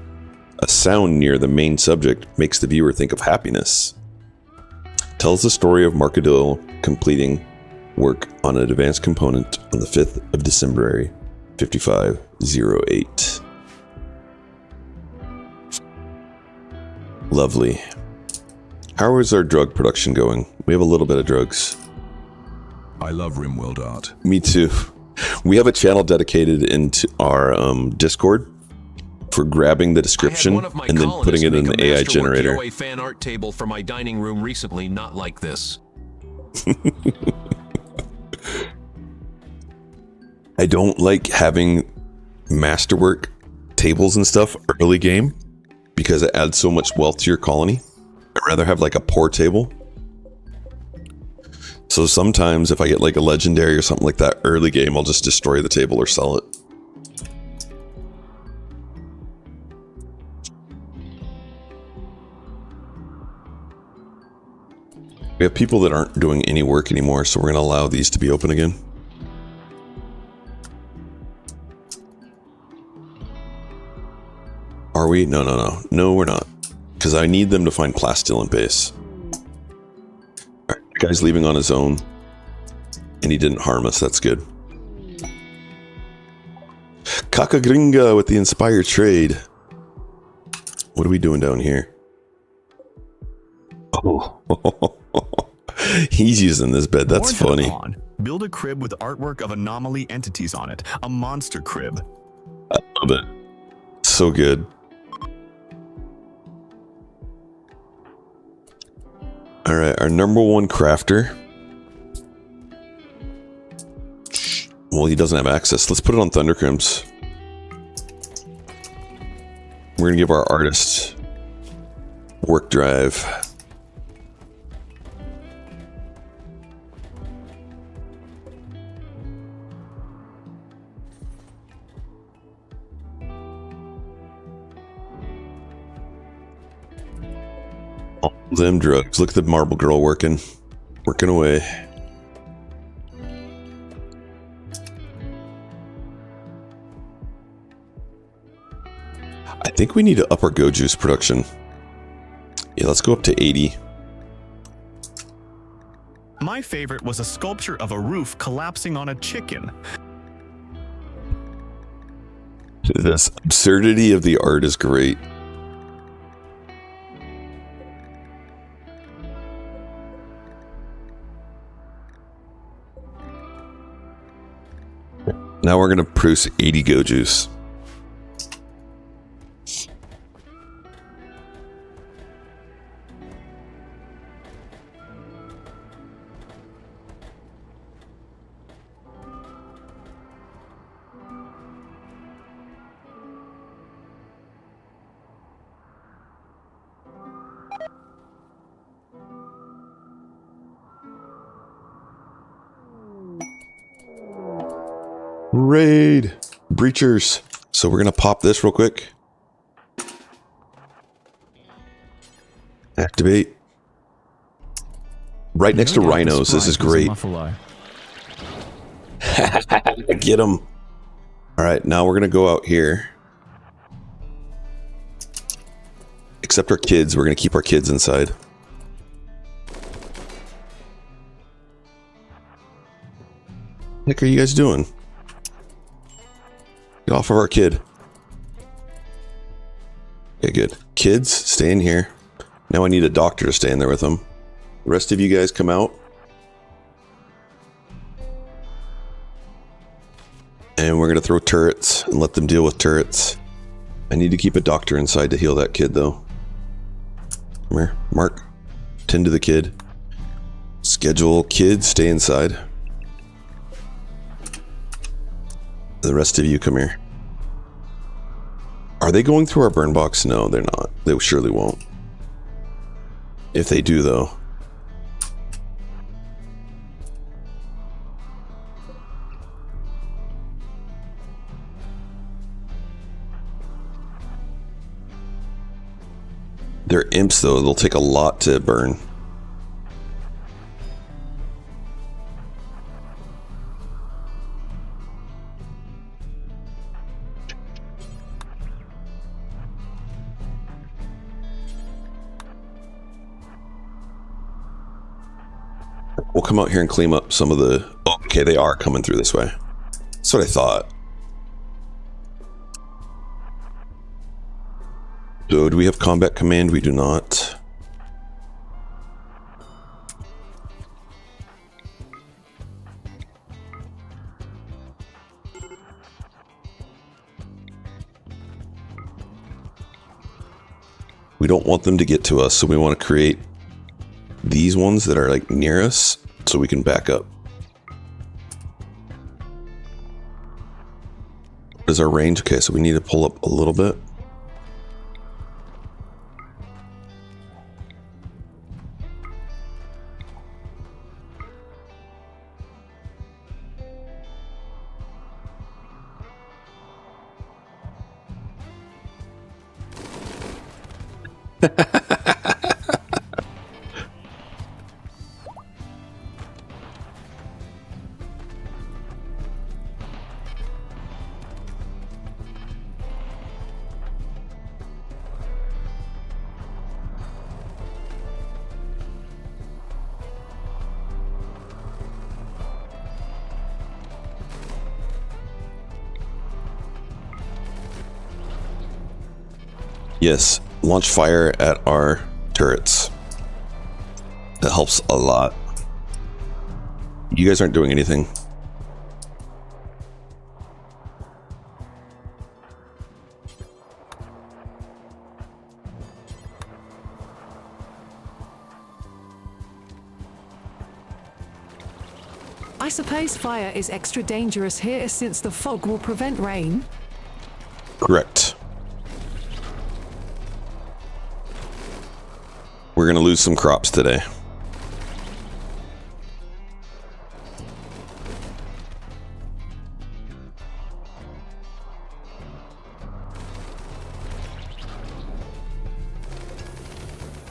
a sound near the main subject makes the viewer think of happiness. Tells the story of Markadillo completing work on an advanced component on the 5th of December, 5508. Lovely. How is our drug production going? We have a little bit of drugs. I love RimWorld art. Me too. We have a channel dedicated into our Discord for grabbing the description and then putting it in the AI generator. A fan art table for my dining room recently, not like this. I don't like having masterwork tables and stuff early game because it adds so much wealth to your colony. I'd rather have like a poor table. So sometimes if I get like a legendary or something like that early game, I'll just destroy the table or sell it. We have people that aren't doing any work anymore, so we're going to allow these to be open again. Are we? No, no, no. No, we're not. Because I need them to find plastilin base. Alright, the guy's leaving on his own. And he didn't harm us, that's good. Kakagringa with the inspired trade. What are we doing down here? Oh. He's using this bed, that's funny. Build a crib with artwork of anomaly entities on it. A monster crib. I love it. So good. Alright, our number one crafter. Well, he doesn't have access. Let's put it on Thundercrims. We're gonna give our artist work drive. All them drugs. Look at the marble girl working away. I think we need to up our go juice production. Yeah, let's go up to 80. My favorite was a sculpture of a roof collapsing on a chicken. This absurdity of the art is great. Now we're going to produce 80 go juice. Raid breachers. So we're gonna pop this real quick. Activate. Right next to rhinos. This is great. Get them. All right, now we're gonna go out here. Except our kids. We're gonna keep our kids inside. What are you guys doing? Get off of our kid. Okay, good. Kids, stay in here. Now I need a doctor to stay in there with them. The rest of you guys come out. And we're going to throw turrets and let them deal with turrets. I need to keep a doctor inside to heal that kid, though. Come here, Mark. Tend to the kid. Schedule kids, stay inside. The rest of you come here. Are they going through our burn box? No, they're not. They surely won't. If they do, though. They're imps, though. They'll take a lot to burn. We'll come out here and clean up some of the... Oh, okay, they are coming through this way. That's what I thought. So, do we have combat command? We do not. We don't want them to get to us, so we want to create these ones that are like near us so we can back up. What is our range? Okay, so we need to pull up a little bit. Yes, launch fire at our turrets. That helps a lot. You guys aren't doing anything. I suppose fire is extra dangerous here since the fog will prevent rain. Correct. We're going to lose some crops today.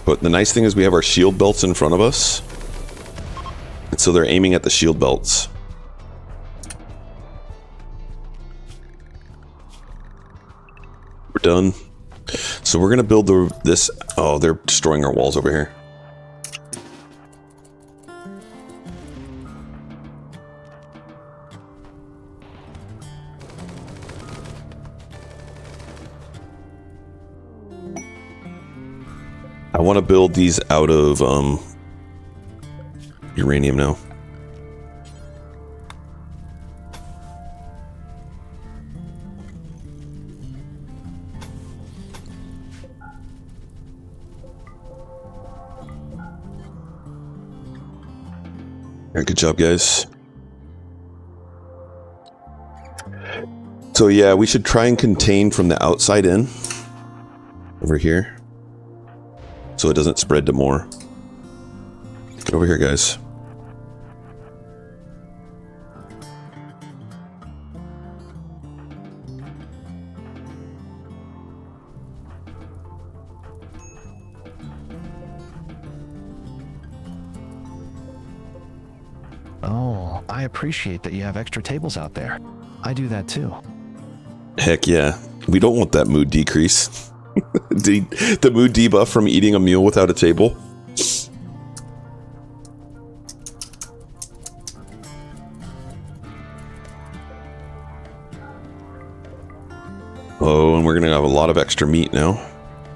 But the nice thing is we have our shield belts in front of us. And so they're aiming at the shield belts. We're done. So we're going to build this... Oh, they're destroying our walls over here. I want to build these out of uranium now. Good job, guys. So yeah, we should try and contain from the outside in. Over here. So it doesn't spread to more. Get over here, guys. Oh, I appreciate that you have extra tables out there. I do that too. Heck yeah. We don't want that mood decrease. The mood debuff from eating a meal without a table. Oh, and we're gonna have a lot of extra meat now.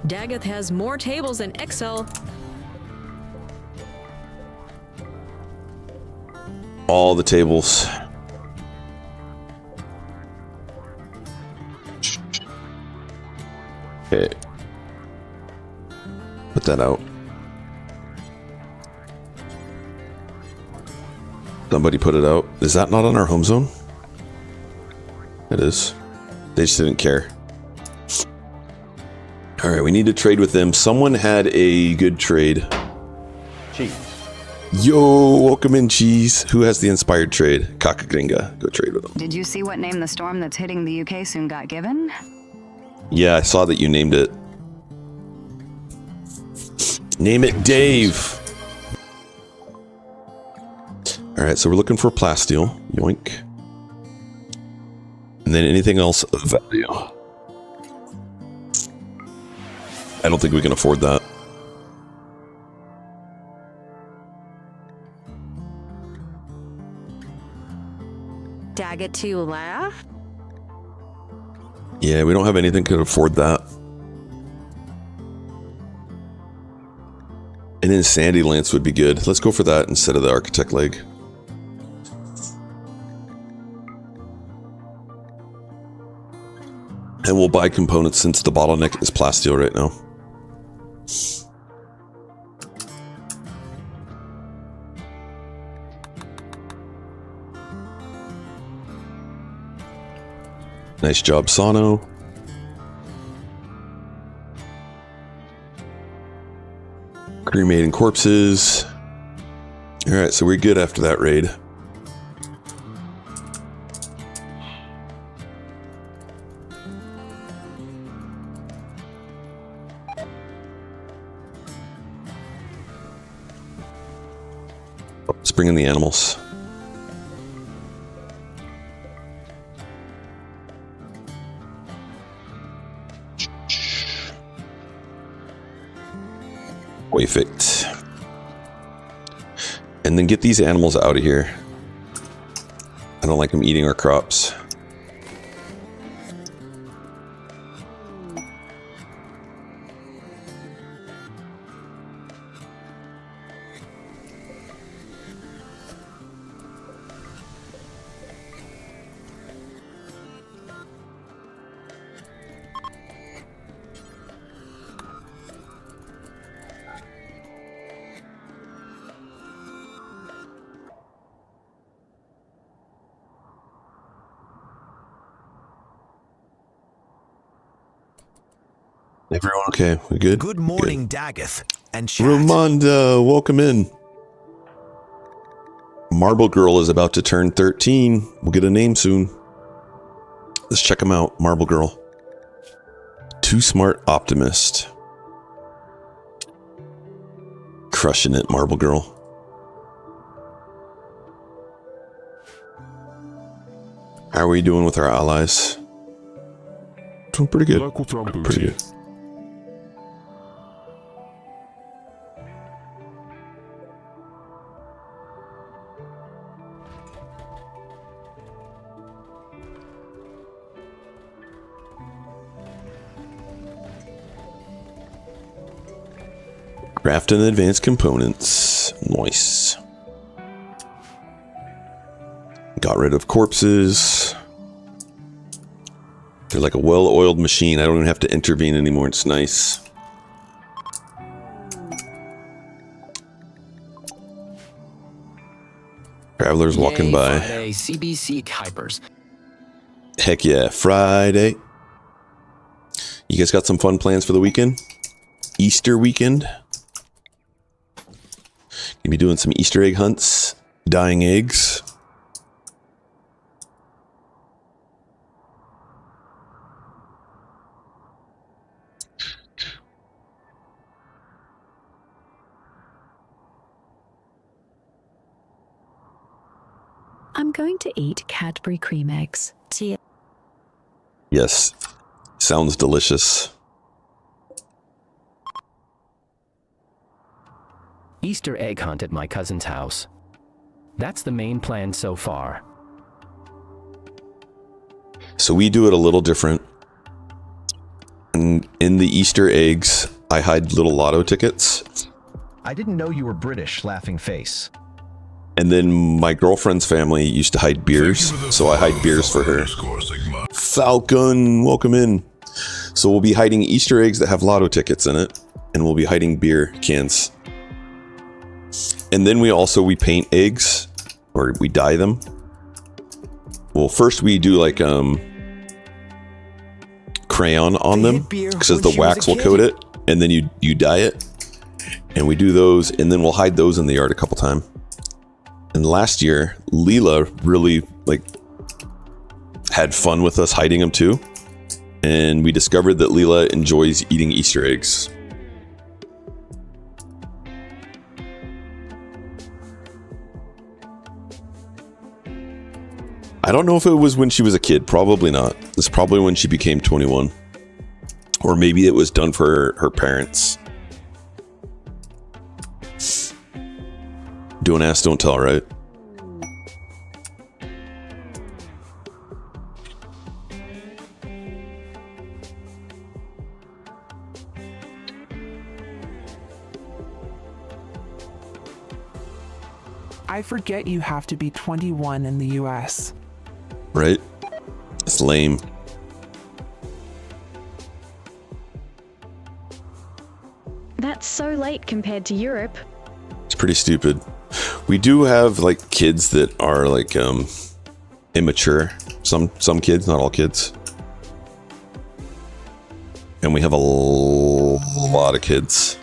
Daggett has more tables than Excel. All the tables. Okay. Put that out. Somebody put it out. Is that not on our home zone? It is. They just didn't care. All right, we need to trade with them. Someone had a good trade. Cheese. Yo, welcome in, Cheese. Who has the inspired trade? Kakagringa. Go trade with them. Did you see what name the storm that's hitting the UK soon got given? Yeah, I saw that you named it. Name it Dave. All right, so we're looking for plasteel. Yoink. And then anything else of value. I don't think we can afford that. Daggett to laugh? Yeah, we don't have anything that can afford that. And then Sandy Lance would be good. Let's go for that instead of the Architect leg. And we'll buy components since the bottleneck is plasteel right now. Nice job, Sano. Cremating corpses. Alright, so we're good after that raid. Let's bring in the animals. Perfect. And then get these animals out of here. I don't like them eating our crops. Everyone okay? We good? Good morning, Daggett. And chat. Ramonda, welcome in. Marble Girl is about to turn 13. We'll get a name soon. Let's check him out. Marble Girl. Too Smart Optimist. Crushing it, Marble Girl. How are we doing with our allies? Doing pretty good. Pretty good. Craft and advanced components. Nice. Got rid of corpses. They're like a well-oiled machine. I don't even have to intervene anymore. It's nice. Travelers walking by. Friday, CBC Kuipers. Heck yeah, Friday. You guys got some fun plans for the weekend? Easter weekend? Gonna be doing some Easter egg hunts, dyeing eggs. I'm going to eat Cadbury cream eggs. Yes, sounds delicious. Easter egg hunt at my cousin's house. That's the main plan so far. So we do it a little different. And in the Easter eggs, I hide little lotto tickets. I didn't know you were British, laughing face. And then my girlfriend's family used to hide beers, so I hide beers for her. Falcon, welcome in. So we'll be hiding Easter eggs that have lotto tickets in it, and we'll be hiding beer cans. And then we paint eggs or we dye them. Well, first we do like crayon on them because the wax will coat it, and then you dye it, and we do those, and then we'll hide those in the yard a couple times. And last year, Leela really like had fun with us hiding them too, and we discovered that Leela enjoys eating Easter eggs. I don't know if it was when she was a kid. Probably not. It's probably when she became 21. Or maybe it was done for her parents. Don't ask, don't tell, right? I forget you have to be 21 in the US. Right? It's lame. That's so late compared to Europe. It's pretty stupid. We do have like kids that are like immature. Some kids, not all kids. And we have a lot of kids.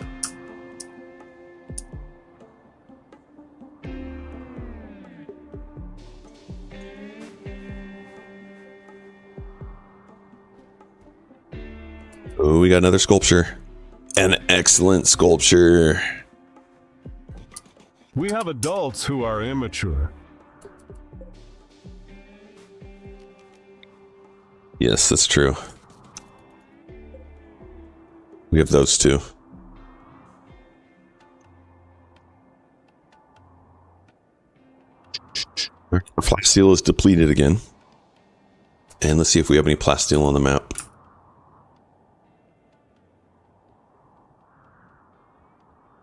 Oh, we got another sculpture. An excellent sculpture. We have adults who are immature. Yes, that's true. We have those two. Our plasteel is depleted again. And let's see if we have any plasteel on the map.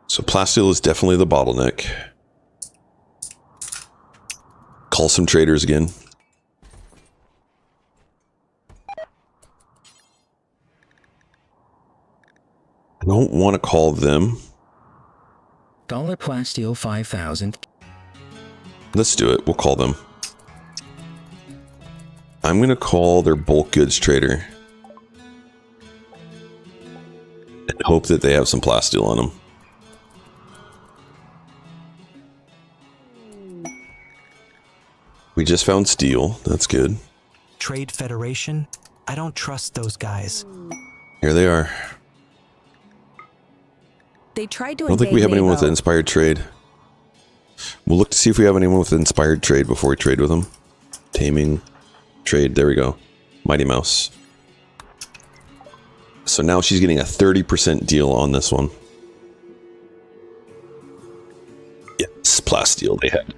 So plasteel is definitely the bottleneck. Call some traders again. I don't want to call them. Dollar plasteel 5,000. Let's do it. We'll call them. I'm going to call their bulk goods trader. And hope that they have some plasteel on them. We just found steel. That's good. Trade Federation? I don't trust those guys. Here they are. They tried to I don't think we have anyone with an inspired trade. We'll look to see if we have anyone with an inspired trade before we trade with them. Taming. Trade. There we go. Mighty Mouse. So now she's getting a 30% deal on this one. Yes, plasteel they had.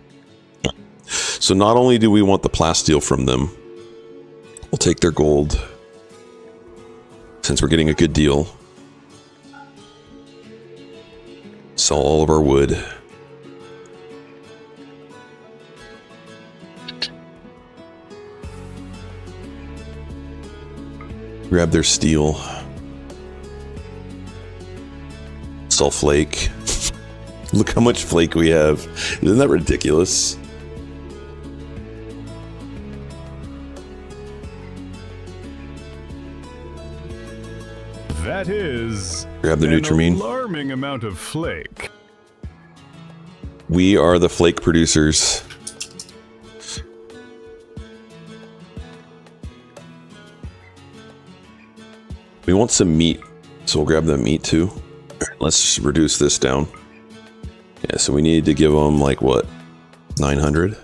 So not only do we want the plasteel from them, we'll take their gold, since we're getting a good deal. Sell all of our wood. Grab their steel. Sell flake. Look how much flake we have. Isn't that ridiculous? That is Grab the an Nutrimine. alarming amount of flake. We are the flake producers. We want some meat, so we'll grab the meat too. Let's just reduce this down. Yeah, so we need to give them like what, 900?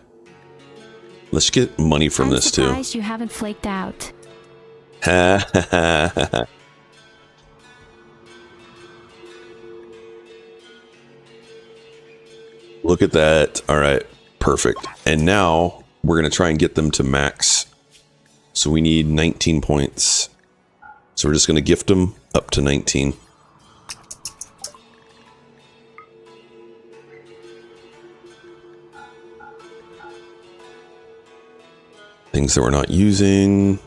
Let's get money from this too. I'm surprised you haven't flaked out. Ha ha ha ha. Look at that. All right, perfect. And now we're going to try and get them to max. So we need 19 points. So we're just going to gift them up to 19. Things that we're not using.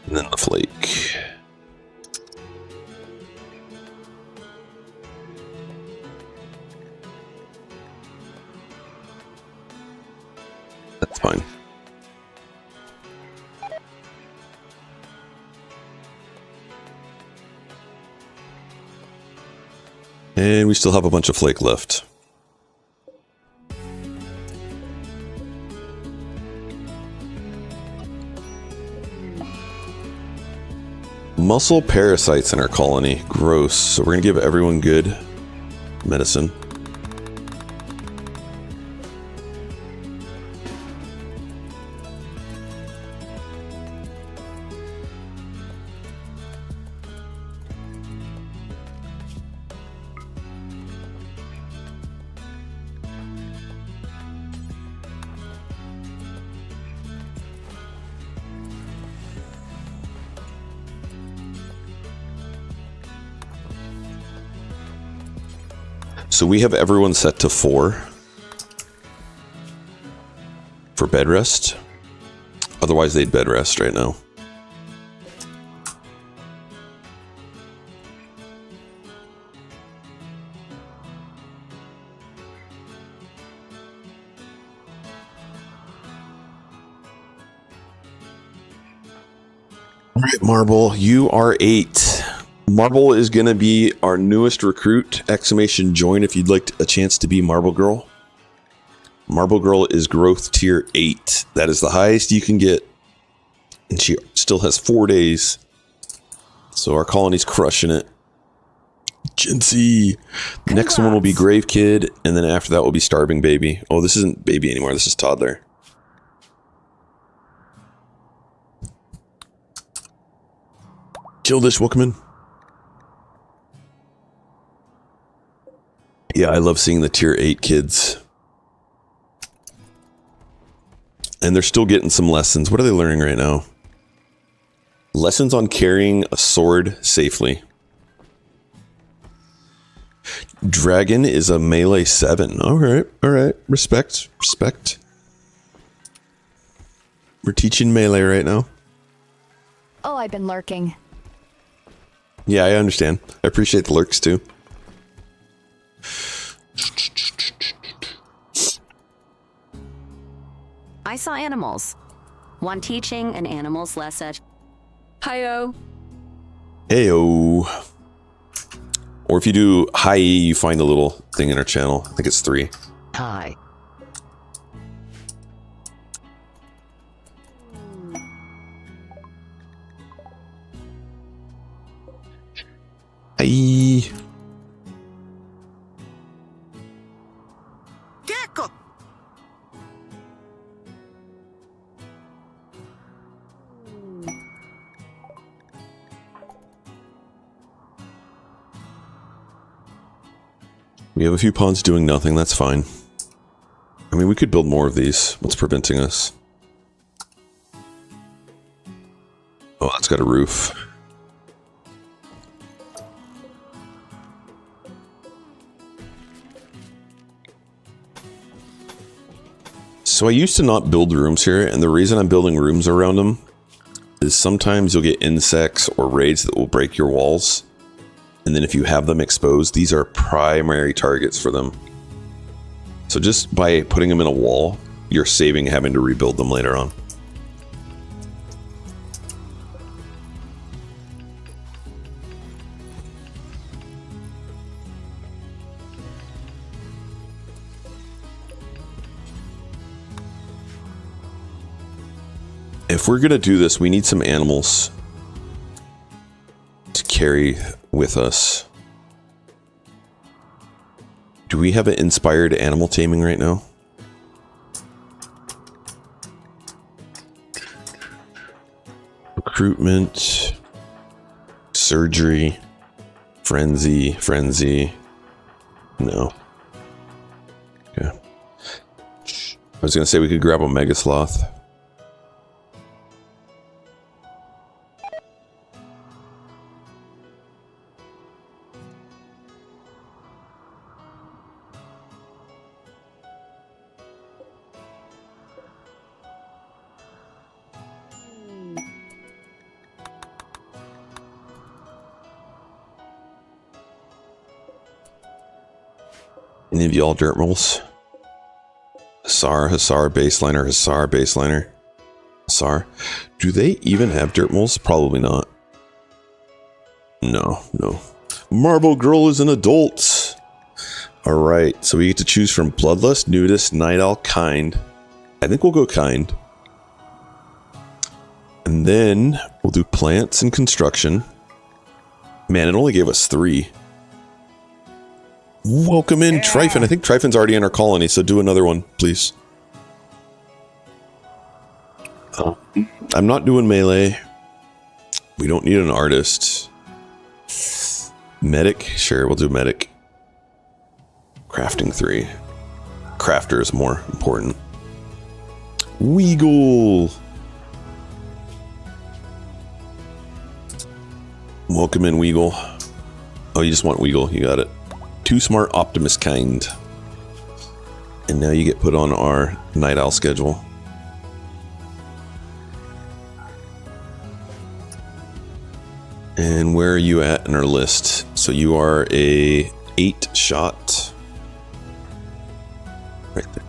And then the flake. It's fine. And we still have a bunch of flake left. Muscle parasites in our colony. Gross. So we're going to give everyone good medicine. So we have everyone set to 4 for bed rest. Otherwise, they'd bed rest right now. All right, Marble, you are 8. Marble is going to be our newest recruit. Exclamation join if you'd like a chance to be Marble Girl. Marble Girl is growth tier 8. That is the highest you can get. And she still has 4 days. So our colony's crushing it. Jinsey. The next one will be Grave Kid. And then after that will be Starving Baby. Oh, this isn't baby anymore. This is toddler. Childish, welcome in. Yeah, I love seeing the tier 8 kids. And they're still getting some lessons. What are they learning right now? Lessons on carrying a sword safely. Dragon is a melee 7. Alright, alright. Respect, respect. We're teaching melee right now. Oh, I've been lurking. Yeah, I understand. I appreciate the lurks too. I saw animals. One teaching and animals lesson. Hi-oh. Heyo. Or if you do hi, you find a little thing in our channel. I think it's 3. Hi. Hi. Gecko. We have a few pawns doing nothing, that's fine. I mean, we could build more of these. What's preventing us? Oh, that's got a roof. So I used to not build rooms here, and the reason I'm building rooms around them is sometimes you'll get insects or raids that will break your walls. And then if you have them exposed, these are primary targets for them. So just by putting them in a wall, you're saving having to rebuild them later on. If we're going to do this, we need some animals to carry with us. Do we have an inspired animal taming right now? Recruitment, surgery, frenzy. No. Okay. I was going to say we could grab a mega sloth. Any of y'all Dirtmoles? Hussar, Baseliner, Hussar, Baseliner. Hussar. Do they even have dirt moles? Probably not. No. Marble Girl is an adult. Alright, so we get to choose from Bloodlust, Nudist, Night Owl, Kind. I think we'll go Kind. And then we'll do Plants and Construction. Man, it only gave us 3. Welcome in, Tryphon. I think Tryphon's already in our colony, so do another one, please. I'm not doing melee. We don't need an artist. Medic? Sure, we'll do medic. Crafting 3. Crafter is more important. Weagle! Welcome in, Weagle. Oh, you just want Weagle. You got it. Too Smart, Optimist, Kind. And now you get put on our Night Owl schedule. And where are you at in our list? So you are a 8 shot. Right there.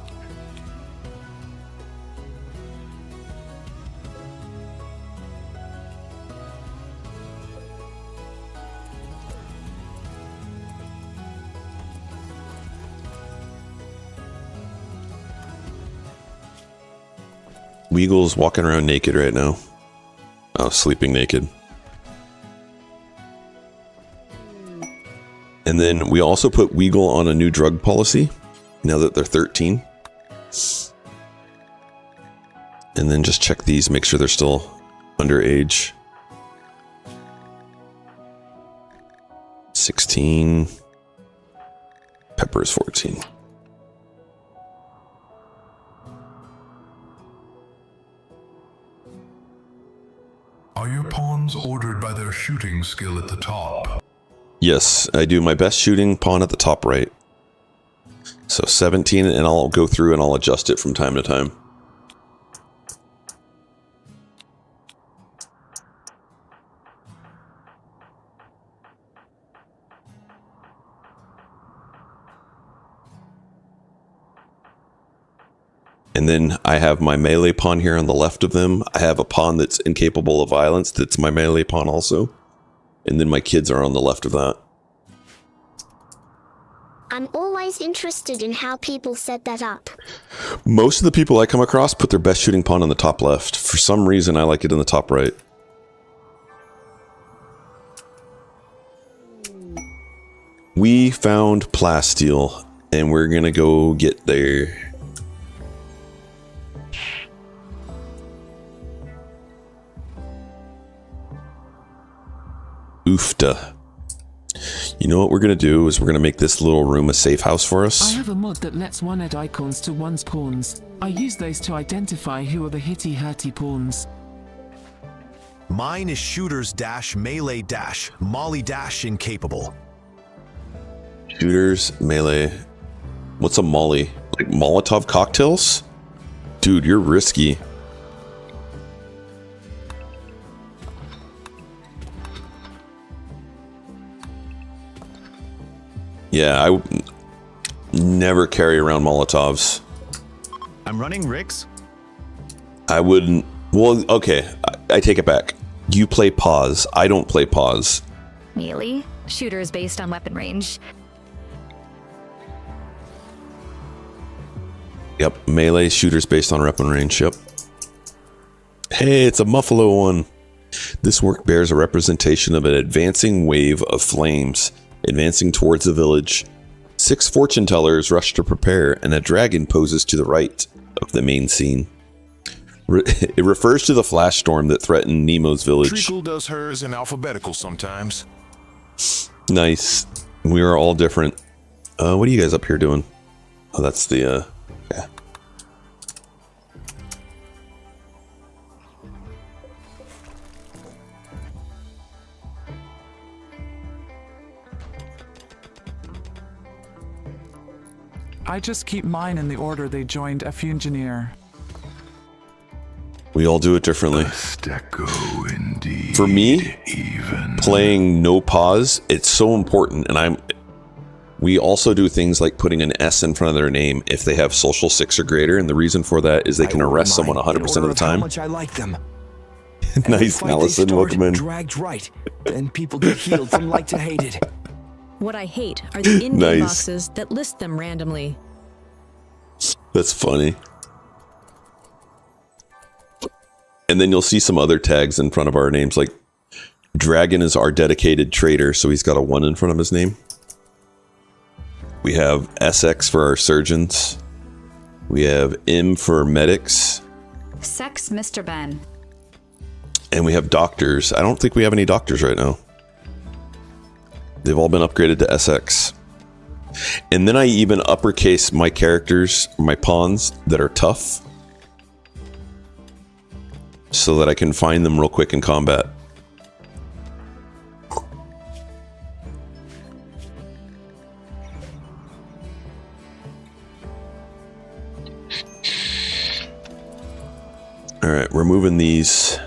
Weagle's walking around naked right now. Oh, sleeping naked. And then we also put Weagle on a new drug policy now that they're 13. And then just check these, make sure they're still underage. 16. Pepper is 14. Are your pawns ordered by their shooting skill at the top? Yes, I do my best shooting pawn at the top right. So 17, and I'll go through and I'll adjust it from time to time. And then I have my melee pawn here on the left of them. I have a pawn that's incapable of violence. That's my melee pawn also. And then my kids are on the left of that. I'm always interested in how people set that up. Most of the people I come across put their best shooting pawn on the top left. For some reason, I like it in the top right. We found plasteel, and we're gonna go get there. Oofta. You know what we're going to do is we're going to make this little room a safe house for us. I have a mod that lets one add icons to one's pawns. I use those to identify who are the hitty-hurty pawns. Mine is shooters dash, melee dash, molly dash incapable. Shooters, melee. What's a molly? Like Molotov cocktails? Dude, you're risky. Yeah, I would never carry around Molotovs. I'm running Ricks. I wouldn't. Well, okay, I take it back. You play pause. I don't play pause. Melee. Shooter is based on weapon range. Yep, melee shooters based on weapon range. Yep. Hey, it's a Muffalo one. This work bears a representation of an advancing wave of flames advancing towards the village. 6 fortune tellers rush to prepare, and a dragon poses to the right of the main scene. It refers to the flash storm that threatened Nemo's village. Treacle does hers in alphabetical sometimes. Nice. We are all different. What are you guys up here doing? Oh, that's the, yeah. I just keep mine in the order they joined a Fungineer. We all do it differently. Indeed. For me, playing no pause, it's so important, and We also do things like putting an S in front of their name if they have social 6 or greater, and the reason for that is they can arrest someone 100% of the time. How much I like them. Nice, Allison. Welcome in. Dragged right, then people get healed from like to hated. What I hate are the in-game Nice. boxes that list them randomly. That's funny. And then you'll see some other tags in front of our names, like Dragon is our dedicated trader, so he's got a 1 in front of his name. We have SX for our surgeons. We have M for medics. Sex, Mr. Ben. And we have doctors. I don't think we have any doctors right now. They've all been upgraded to SX. And then I even uppercase my characters, my pawns that are tough, so that I can find them real quick in combat. All right, we're moving these.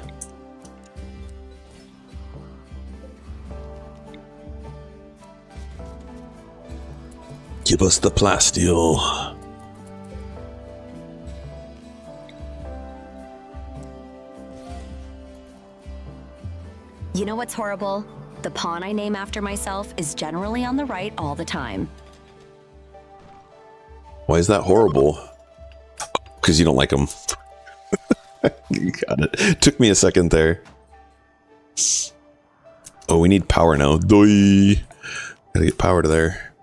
Give us the plasteel. You know what's horrible? The pawn I name after myself is generally on the right all the time. Why is that horrible? Because you don't like them. You got it. Took me a second there. Oh, we need power now. Doi. Gotta get power to there.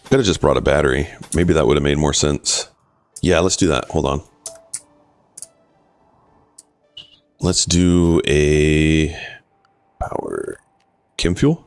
Could have just brought a battery. Maybe that would have made more sense. Yeah, let's do that. Hold on. Let's do a power chem fuel.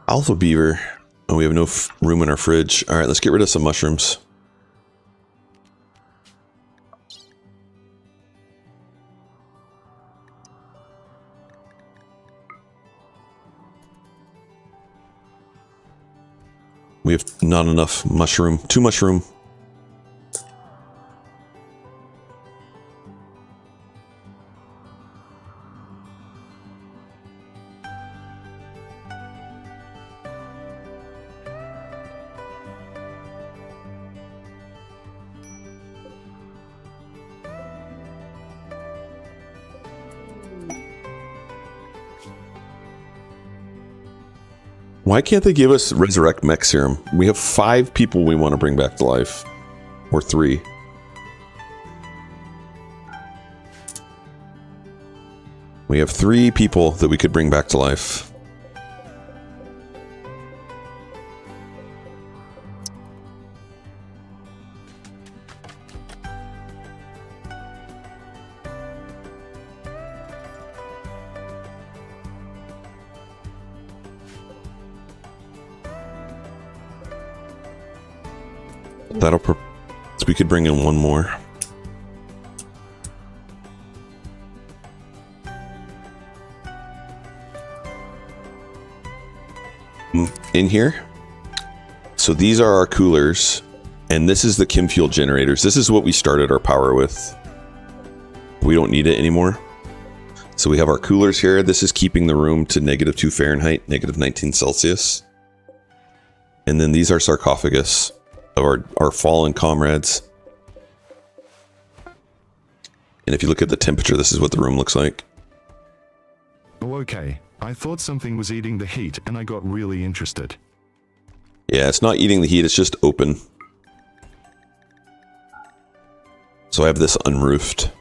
Alpha beaver. Oh, we have no room in our fridge. All right, let's get rid of some mushrooms. We have not enough mushroom. Too much room. Why can't they give us Resurrect Mech Serum? We have 5 people we want to bring back to life. Or 3. We have 3 people that we could bring back to life. So we could bring in 1 more. In here. So these are our coolers, and this is the chem fuel generators. This is what we started our power with. We don't need it anymore. So we have our coolers here. This is keeping the room to -2 Fahrenheit, -19 Celsius. And then these are sarcophagus of our fallen comrades. And if you look at the temperature, this is what the room looks like. Oh, okay. I thought something was eating the heat, and I got really interested. Yeah, it's not eating the heat, it's just open. So I have this unroofed.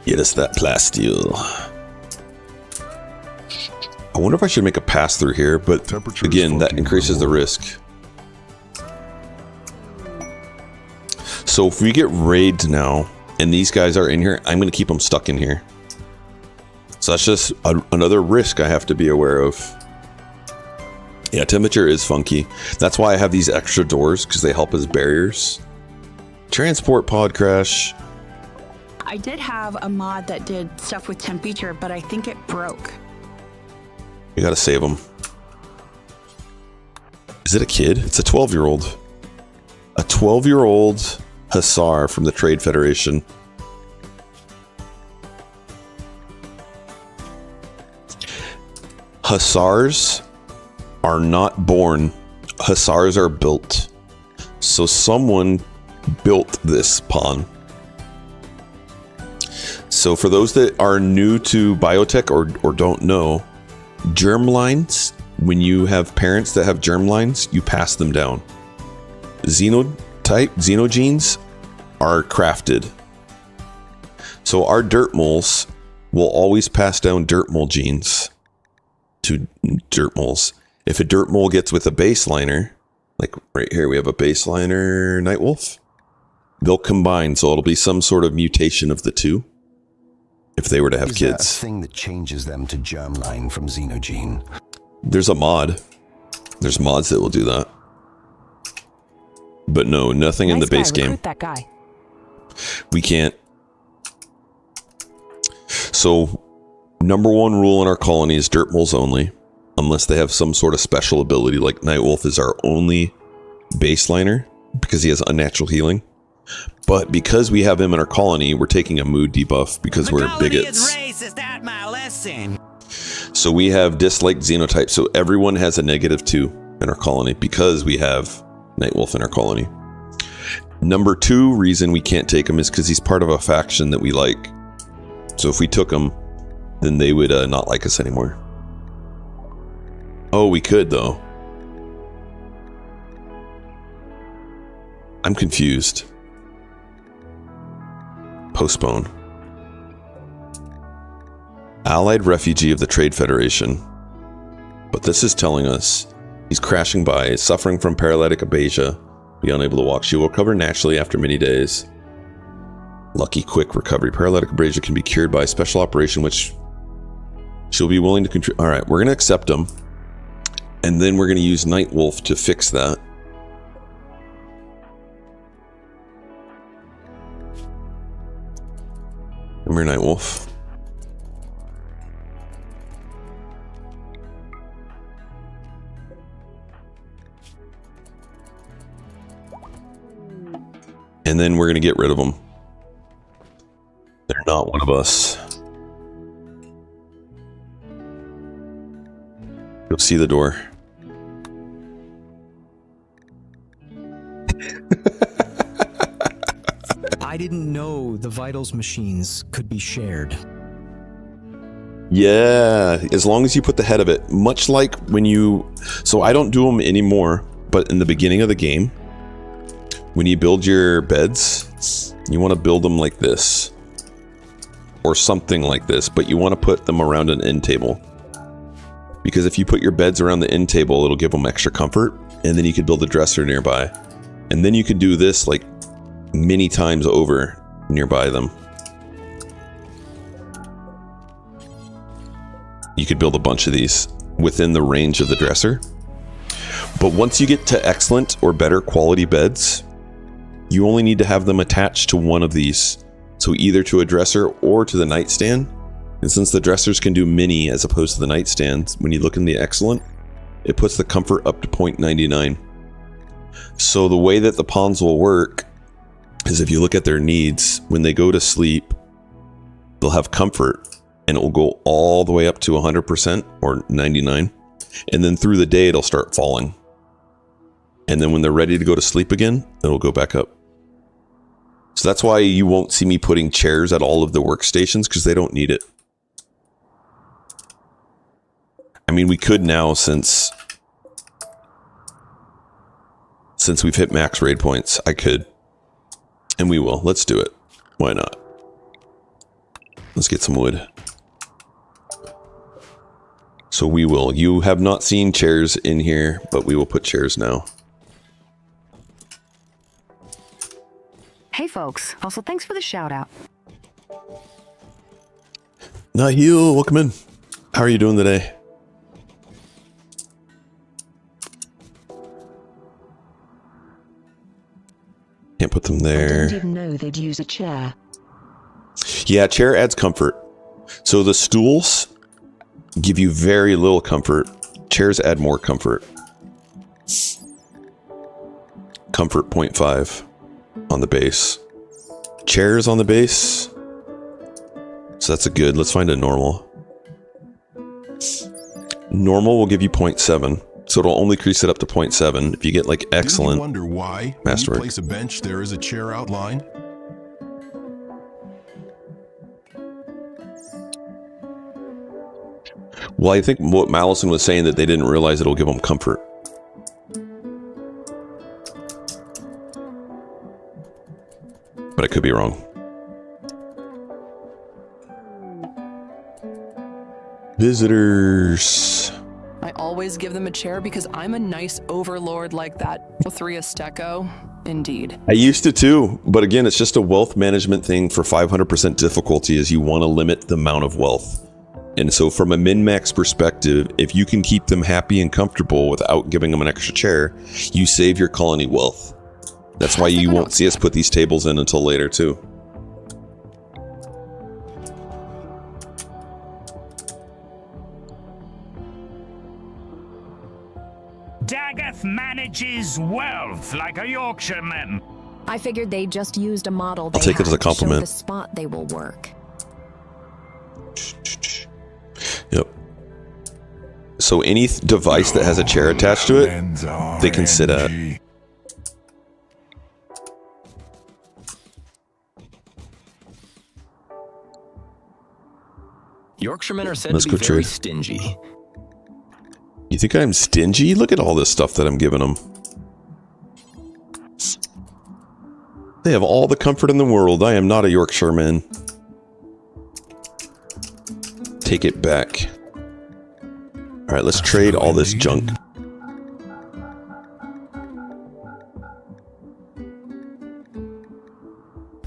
Get us that plasteel. I wonder if I should make a pass through here, but again, that increases the risk. So if we get raided now, and these guys are in here, I'm going to keep them stuck in here. So that's just another risk I have to be aware of. Yeah, temperature is funky. That's why I have these extra doors, because they help as barriers. Transport pod crash. I did have a mod that did stuff with temperature, but I think it broke. We gotta save him. Is it a kid? It's a 12-year-old. A 12-year-old Hussar from the Trade Federation. Hussars are not born. Hussars are built. So someone built this pawn. So for those that are new to biotech or don't know, germlines, when you have parents that have germlines, you pass them down. Xenogenes are crafted. So our Dirtmoles will always pass down Dirtmole genes to Dirtmoles. If a Dirtmole gets with a baseliner, like right here we have a baseliner Nightwolf, they'll combine, so it'll be some sort of mutation of the two. If they were to have kids. Is that a thing that changes them to germline from Xenogene? There's a mod. There's mods that will do that. But no, nothing in the base game. That guy. We can't. So, number one rule in our colony is Dirtmoles only. Unless they have some sort of special ability, like Nightwolf is our only baseliner because he has unnatural healing. But because we have him in our colony, we're taking a mood debuff because we're bigots. So we have disliked xenotypes. So everyone has a -2 in our colony because we have Nightwolf in our colony. Number 2 reason we can't take him is because he's part of a faction that we like. So if we took him, then they would not like us anymore. Oh, we could though. I'm confused. Postpone. Allied refugee of the Trade Federation. But this is telling us he's crashing by, suffering from paralytic abasia, be unable to walk. She will recover naturally after many days. Lucky quick recovery. Paralytic abasia can be cured by a special operation which she'll be willing to contribute. Alright, we're going to accept him. And then we're going to use Nightwolf to fix that. Come here, Nightwolf. And then we're going to get rid of them. They're not one of us. You'll see the door. I didn't know the vitals machines could be shared. Yeah, as long as you put the head of it. Much like when you... So I don't do them anymore, but in the beginning of the game, when you build your beds, you want to build them like this. Or something like this, but you want to put them around an end table. Because if you put your beds around the end table, it'll give them extra comfort, and then you could build a dresser nearby. And then you could do this like many times over nearby them. You could build a bunch of these within the range of the dresser. But once you get to excellent or better quality beds, you only need to have them attached to one of these. So either to a dresser or to the nightstand. And since the dressers can do mini as opposed to the nightstands, when you look in the excellent, it puts the comfort up to 0.99. So the way that the pawns will work is if you look at their needs, when they go to sleep, they'll have comfort and it will go all the way up to 100% or 99. And then through the day, it'll start falling. And then when they're ready to go to sleep again, it'll go back up. So that's why you won't see me putting chairs at all of the workstations, because they don't need it. I mean, we could now since we've hit max raid points. I could. And we will. Let's do it. Why not? Let's get some wood. So we will. You have not seen chairs in here, but we will put chairs now. Hey, folks. Also, thanks for the shout out. Nahil, welcome in. How are you doing today? Can't put them there. I didn't even know they'd use a chair. Yeah, chair adds comfort. So the stools give you very little comfort. Chairs add more comfort. Comfort 0.5 on the base. Chairs on the base. So that's a good. Let's find a normal. Normal will give you 0.7. So it'll only increase it up to 0.7. If you get like excellent. Do you wonder why when you place a bench there is a chair outline? Well, I think what Malison was saying that they didn't realize it'll give them comfort. But I could be wrong. Visitors. I always give them a chair because I'm a nice overlord like that. 3 Estecco. Indeed. I used to too, but again, it's just a wealth management thing for 500% difficulty is you want to limit the amount of wealth. And so from a min-max perspective, if you can keep them happy and comfortable without giving them an extra chair, you save your colony wealth. That's why you won't see us put these tables in until later too. Daggeth manages wealth like a Yorkshireman. I figured they just used a model. I'll take it as a compliment. To show the spot they will work. Yep. So any device that has a chair attached to it, they can sit at. Yorkshiremen are said Let's to be go very trade. stingy. You think I'm stingy? Look at all this stuff that I'm giving them. They have all the comfort in the world. I am not a Yorkshireman. Take it back. All right, let's trade all this junk.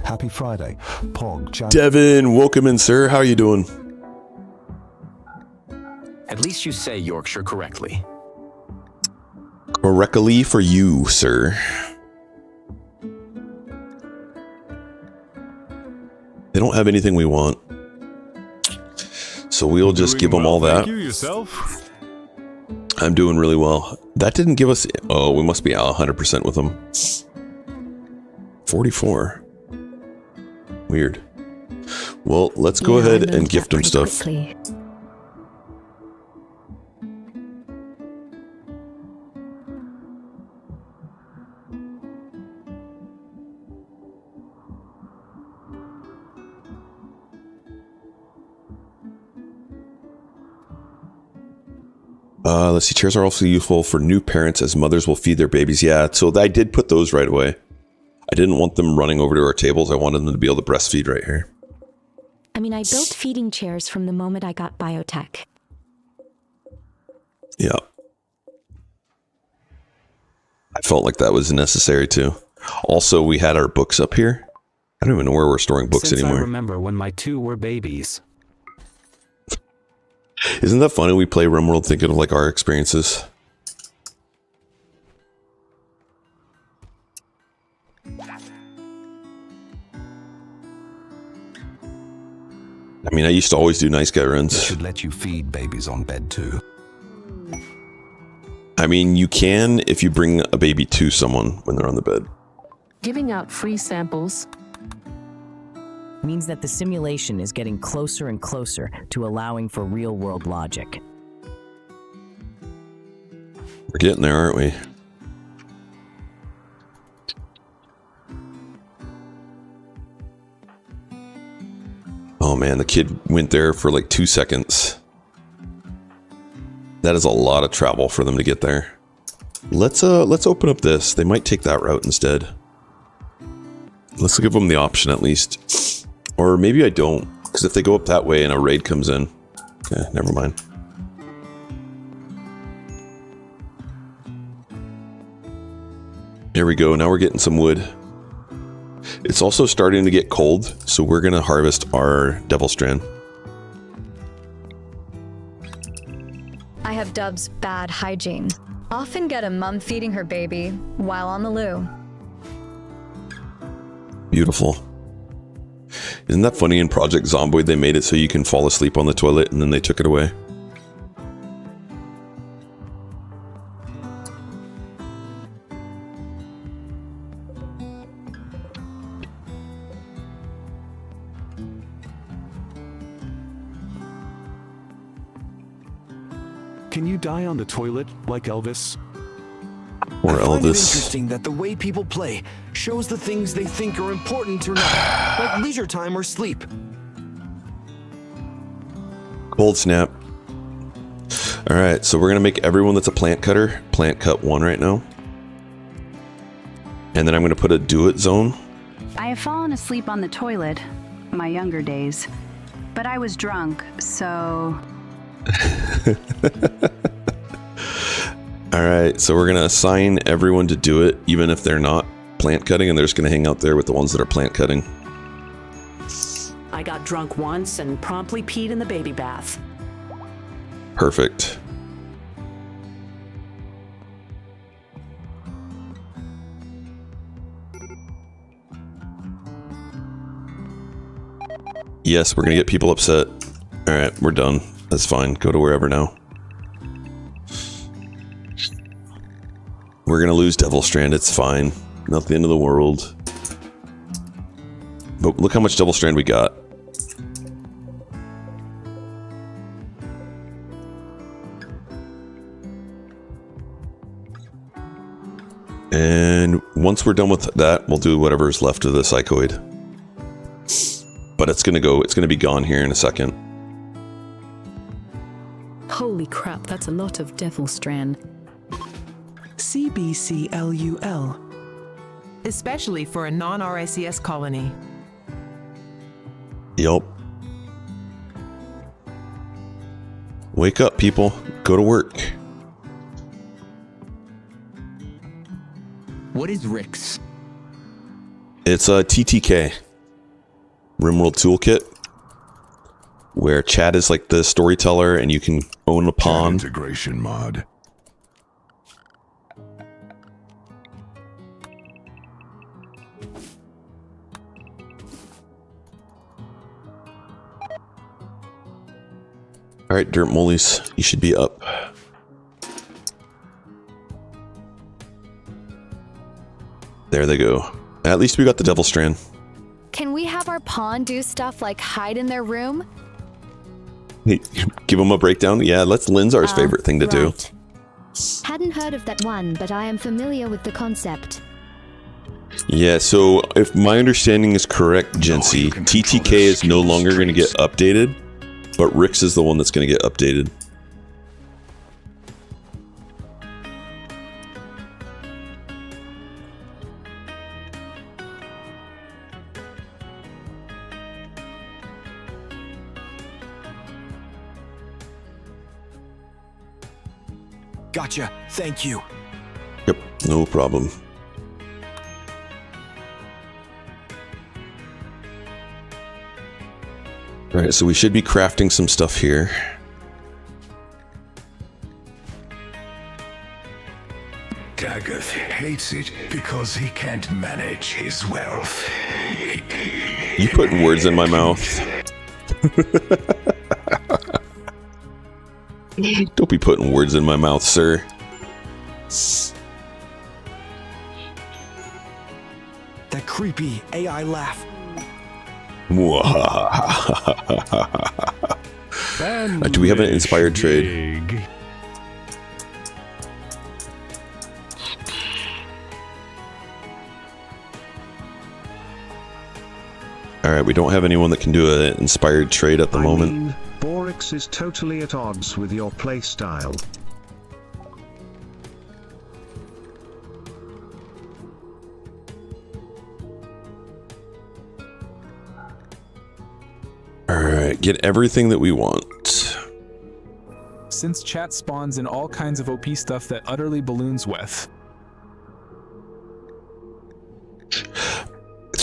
Happy Friday. Pog, Jack. Devin, welcome in, sir. How are you doing? At least you say Yorkshire correctly. Correctly for you, sir. They don't have anything we want. So we'll just give them all that. Thank you yourself. I'm doing really well. That didn't give us... Oh, we must be 100% with them. 44. Weird. Well, let's go ahead and gift them stuff. Quickly. Let's see. Chairs are also useful for new parents as mothers will feed their babies. Yeah, so I did put those right away. I didn't want them running over to our tables. I wanted them to be able to breastfeed right here. I mean, I built feeding chairs from the moment I got biotech. Yeah. I felt like that was necessary too. Also, we had our books up here. I don't even know where we're storing books Since anymore. I remember when my 2 were babies. Isn't that funny? We play RimWorld thinking of like our experiences. I mean, I used to always do nice guy runs. They should let you feed babies on bed too. I mean, you can if you bring a baby to someone when they're on the bed. Giving out free samples means that the simulation is getting closer and closer to allowing for real-world logic. We're getting there, aren't we? Oh man, the kid went there for like 2 seconds. That is a lot of travel for them to get there. Let's open up this. They might take that route instead. Let's give them the option at least. Or maybe I don't, because if they go up that way and a raid comes in, never mind. There we go. Now we're getting some wood. It's also starting to get cold, so we're gonna harvest our Devil Strand. I have Dub's bad hygiene. Often get a mum feeding her baby while on the loo. Beautiful. Isn't that funny? In Project Zomboid, they made it so you can fall asleep on the toilet, and then they took it away. Can you die on the toilet like Elvis? Or I find it Elvis. interesting that the way people play shows the things they think are important or not, like leisure time or sleep. Cold snap. Alright, so we're gonna make everyone that's a plant cutter plant cut 1 right now. And then I'm gonna put a do it zone. I have fallen asleep on the toilet, my younger days, but I was drunk, so... Alright, so we're gonna assign everyone to do it, even if they're not plant cutting, and they're just gonna hang out there with the ones that are plant cutting. I got drunk once and promptly peed in the baby bath. Perfect. Yes, we're gonna get people upset. Alright, we're done. That's fine. Go to wherever now. We're gonna lose Devil Strand. It's fine. Not the end of the world. But look how much Devil Strand we got. And once we're done with that, we'll do whatever's left of the Psychoid. But it's gonna be gone here in a second. Holy crap, that's a lot of Devil Strand. CBCLUL. Especially for a non-RICS colony. Yup. Wake up, people. Go to work. What is Rix? It's a TTK. RimWorld Toolkit. Where Chad is like the storyteller and you can own a pawn. Integration mod. Alright, Dirtmoles, you should be up. There they go. At least we got the Devil Strand. Can we have our pawn do stuff like hide in their room? Hey, give them a breakdown? Yeah, that's Linzar's favorite thing to do. Hadn't heard of that one, but I am familiar with the concept. Yeah, so if my understanding is correct, Jency, TTK is no longer going to get updated, but Rix is the one that's going to get updated. Gotcha. Thank you. Yep, no problem. Alright, so we should be crafting some stuff here. Daggeth hates it because he can't manage his wealth. You putting words in my mouth. Don't be putting words in my mouth, sir. That creepy AI laugh. Do we have an inspired trade? Alright, we don't have anyone that can do an inspired trade at the moment. Borix is totally at odds with your playstyle. Alright, get everything that we want. Since chat spawns in all kinds of OP stuff that utterly balloons with.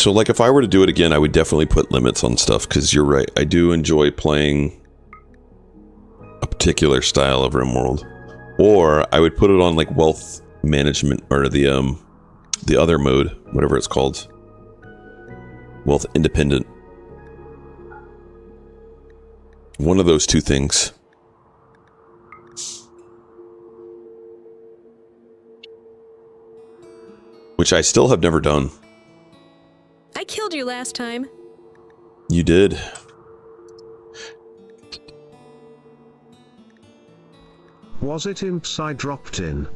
So, like, if I were to do it again, I would definitely put limits on stuff, because you're right. I do enjoy playing a particular style of RimWorld. Or I would put it on, like, wealth management, or the other mode, whatever it's called. Wealth independent. One of those two things. Which I still have never done. I killed you last time. You did. Was it imps I dropped in?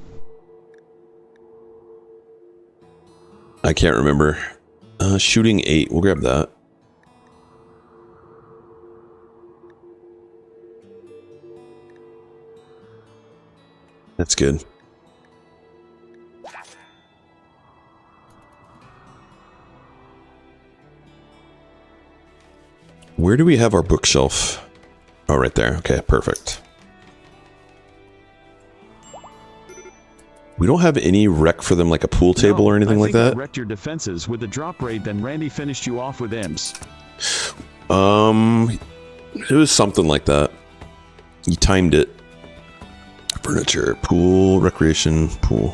I can't remember. Shooting 8. We'll grab that. That's good. Where do we have our bookshelf? Oh, right there. Okay, perfect. We don't have any rec for them, like a pool table or anything like that? I wrecked your defenses with the drop raid, then Randy finished you off with imps. It was something like that. You timed it. Furniture, pool, recreation, pool.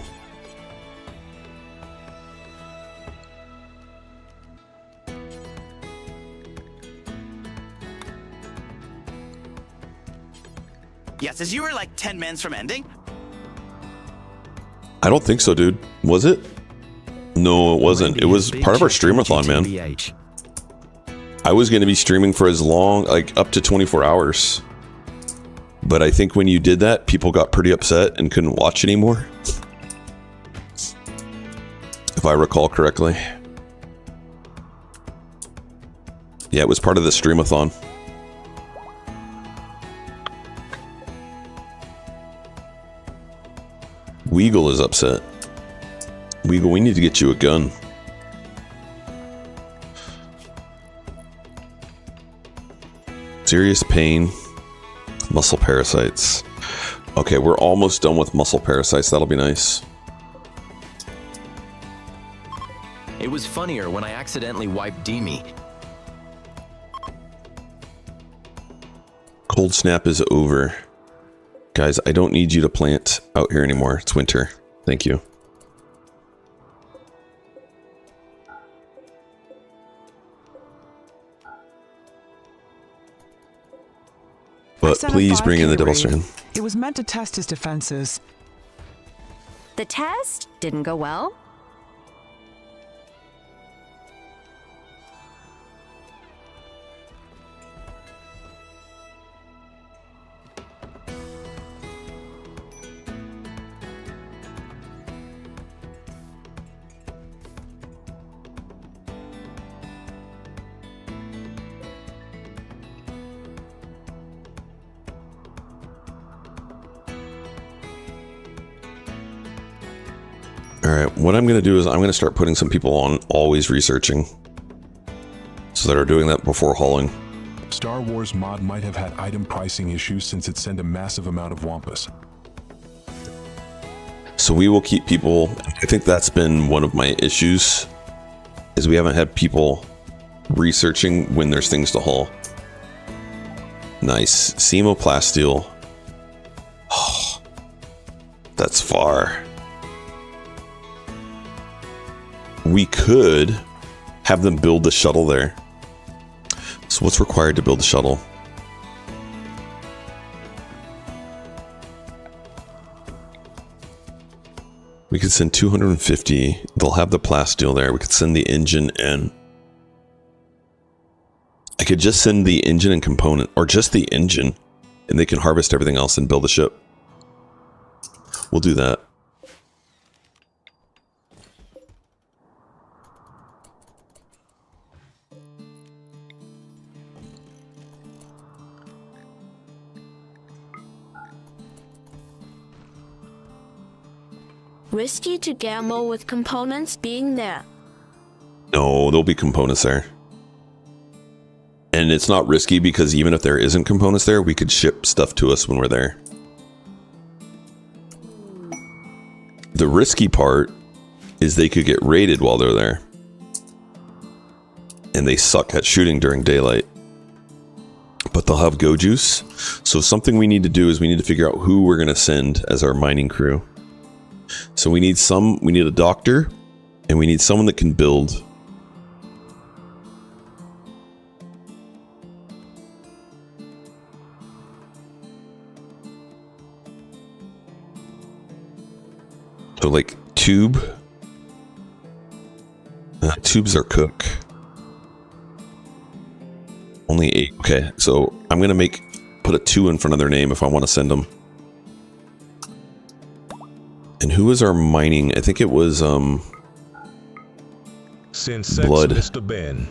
Yes, as you were like 10 mins from ending. I don't think so, dude. Was it? No, it wasn't. It was part of our streamathon, man. I was going to be streaming for as long, like up to 24 hours. But I think when you did that, people got pretty upset and couldn't watch anymore. If I recall correctly. Yeah, it was part of the streamathon. Weagle is upset. Weagle, we need to get you a gun. Serious pain. Muscle parasites. Okay, we're almost done with muscle parasites. That'll be nice. It was funnier when I accidentally wiped Demi. Cold snap is over. Guys, I don't need you to plant out here anymore. It's winter. Thank you. But please bring in the double strand. It was meant to test his defenses. The test didn't go well. Alright, what I'm going to do is I'm going to start putting some people on always researching. So that are doing that before hauling. Star Wars mod might have had item pricing issues since it sent a massive amount of wampus. So we will keep people... I think that's been one of my issues. Is we haven't had people researching when there's things to haul. Nice. Semoplasteel. Oh, that's far. We could have them build the shuttle there. So what's required to build the shuttle? We could send 250. They'll have the plasteel there. We could send the engine and... I could just send the engine and component, or just the engine, and they can harvest everything else and build the ship. We'll do that. Risky to gamble with components being there. No, there'll be components there. And it's not risky because even if there isn't components there, we could ship stuff to us when we're there. The risky part is they could get raided while they're there. and they suck at shooting during daylight. But they'll have go juice. So something we need to do is we need to figure out who we're going to send as our mining crew. So we need a doctor, and we need someone that can build. So like tube. Tube's our cook. Only 8. Okay, so I'm gonna put a 2 in front of their name if I want to send them. And who was our mining? I think it was Blood. Mr. Ben.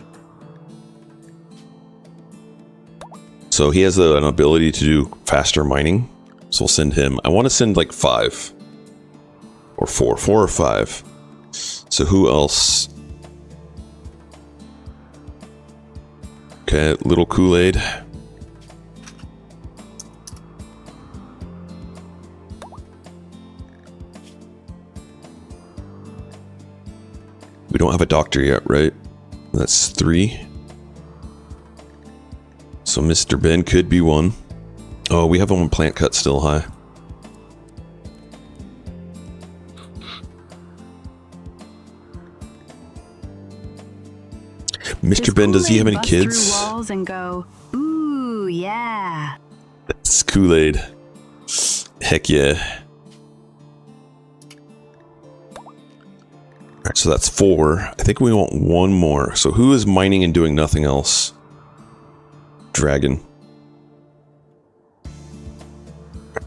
So he has an ability to do faster mining. So we'll send him. I want to send like 5 or 4 or 5. So who else? Okay, little Kool-Aid. We don't have a doctor yet, right? That's 3. So Mr. Ben could be 1. Oh, we have him on plant cut still high. Mr. Ben, does he have any kids? Through walls and go, ooh, yeah. That's Kool-Aid. Heck yeah. Alright, so that's 4. I think we want 1 more. So who is mining and doing nothing else? Dragon.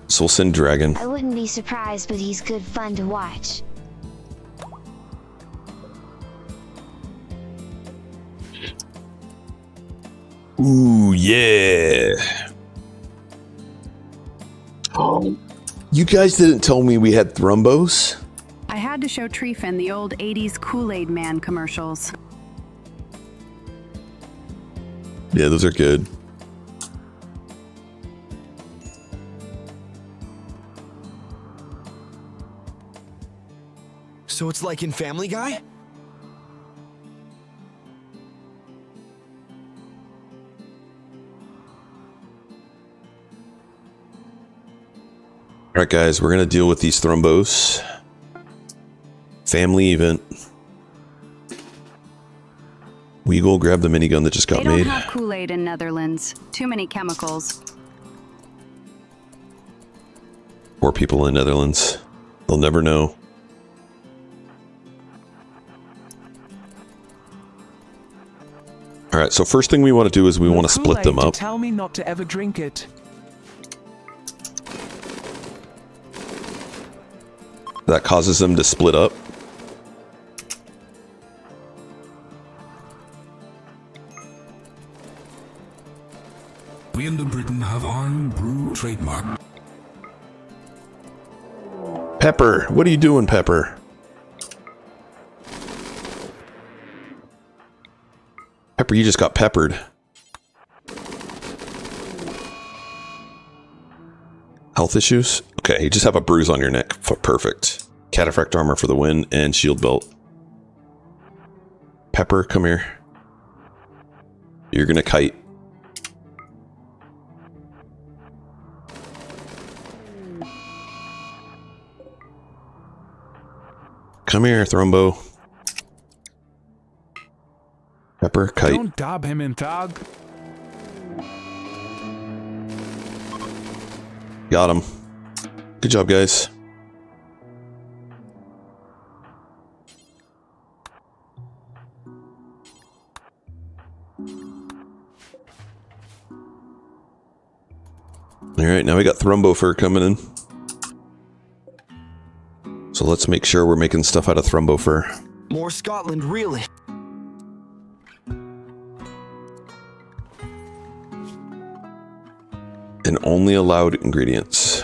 So we'll send Dragon. I wouldn't be surprised, but he's good fun to watch. Ooh, yeah. Oh, you guys didn't tell me we had thrombos? I had to show Treefan the old 80s Kool-Aid Man commercials. Yeah, those are good. So it's like in Family Guy? Alright guys, we're gonna deal with these thrombos. Family event. Weagle, grab the minigun that just got They don't made. have Kool-Aid in Netherlands. Too many chemicals. Poor people in Netherlands. They'll never know. Alright, so first thing we want to do is we want to split them up. Tell me not to ever drink it. That causes them to split up. We in Britain have Iron Brew trademark. Pepper, what are you doing, Pepper? Pepper, you just got peppered. Health issues? Okay, you just have a bruise on your neck. Perfect. Cataphract armor for the win and shield belt. Pepper, come here. You're gonna kite. Come here, Thrombo. Pepper, kite. Don't dob him in thog. Got him. Good job, guys. Alright, now we got Thrombo fur coming in. So let's make sure we're making stuff out of Thrombo fur. More Scotland, really. And only allowed ingredients.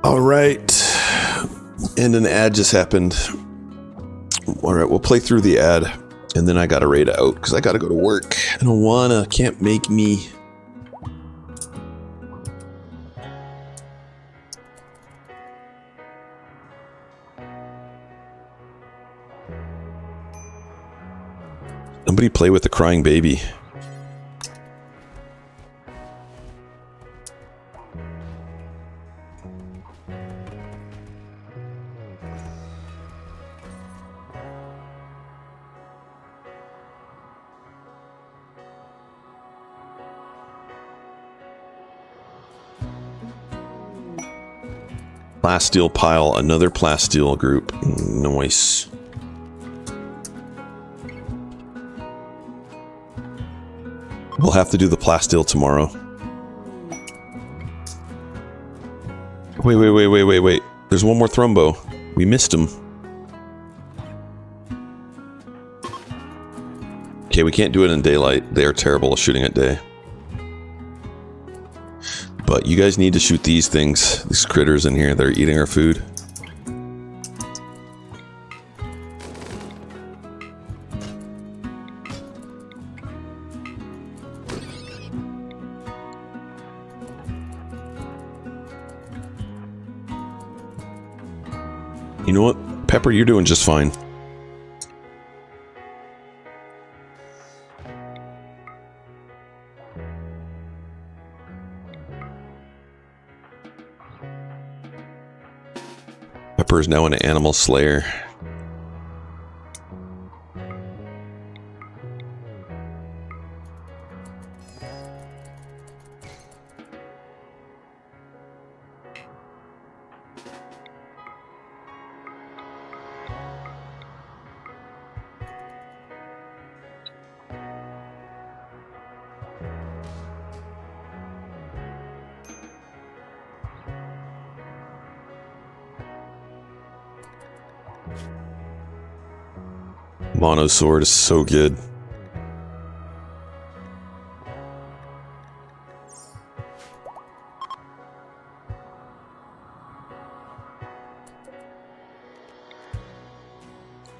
All right. And an ad just happened. All right, we'll play through the ad. And then I gotta raid out because I gotta go to work. I don't wanna, can't make me. Somebody play with the crying baby. Plasteel pile, another plasteel group. Nice. We'll have to do the plasteel tomorrow. Wait. There's one more thrombo. We missed him. Okay, we can't do it in daylight. They are terrible at shooting at day. But you guys need to shoot these things, these critters in here that are eating our food. You know what, Pepper, you're doing just fine. Pepper is now an animal slayer. Mono sword is so good.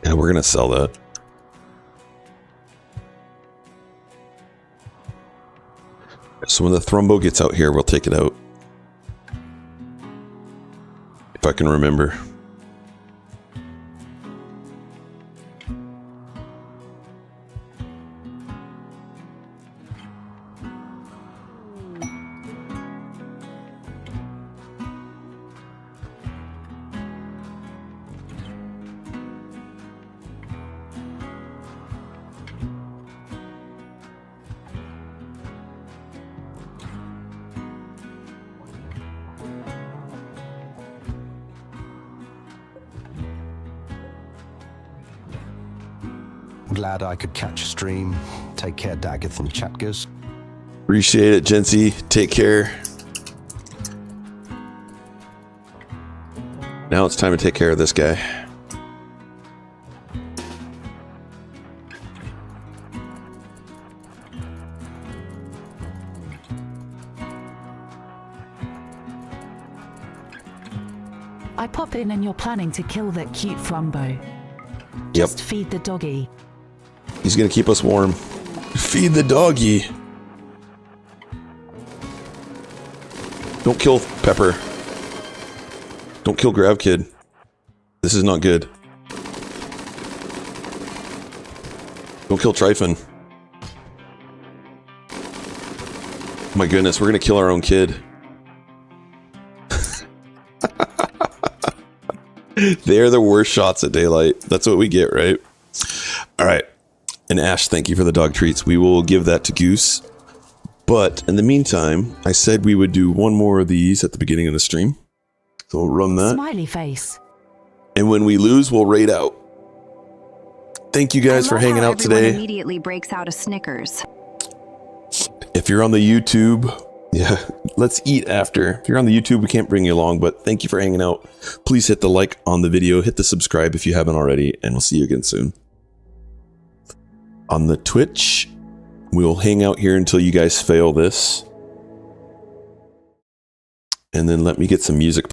Yeah, we're gonna sell that. So when the thrombo gets out here, we'll take it out. If I can remember. Glad I could catch a stream. Take care, Daggett and Chatgers. Appreciate it, Jency. Take care. Now it's time to take care of this guy. I pop in and you're planning to kill that cute thrombo. Yep. Just feed the doggy. He's gonna keep us warm. Feed the doggy. Don't kill Pepper. Don't kill Grav Kid. This is not good. Don't kill Tryphon. My goodness, we're gonna kill our own kid. They're the worst shots at daylight. That's what we get, right? All right. And Ash, thank you for the dog treats. We will give that to Goose. But in the meantime, I said we would do one more of these at the beginning of the stream. So we'll run that. Smiley face. And when we lose, we'll raid out. Thank you guys for hanging out today. Immediately breaks out a Snickers. If you're on the YouTube, yeah, let's eat after. If you're on the YouTube, we can't bring you along, but thank you for hanging out. Please hit the like on the video, hit the subscribe if you haven't already, and we'll see you again soon. On the Twitch, we'll hang out here until you guys fail this. And then let me get some music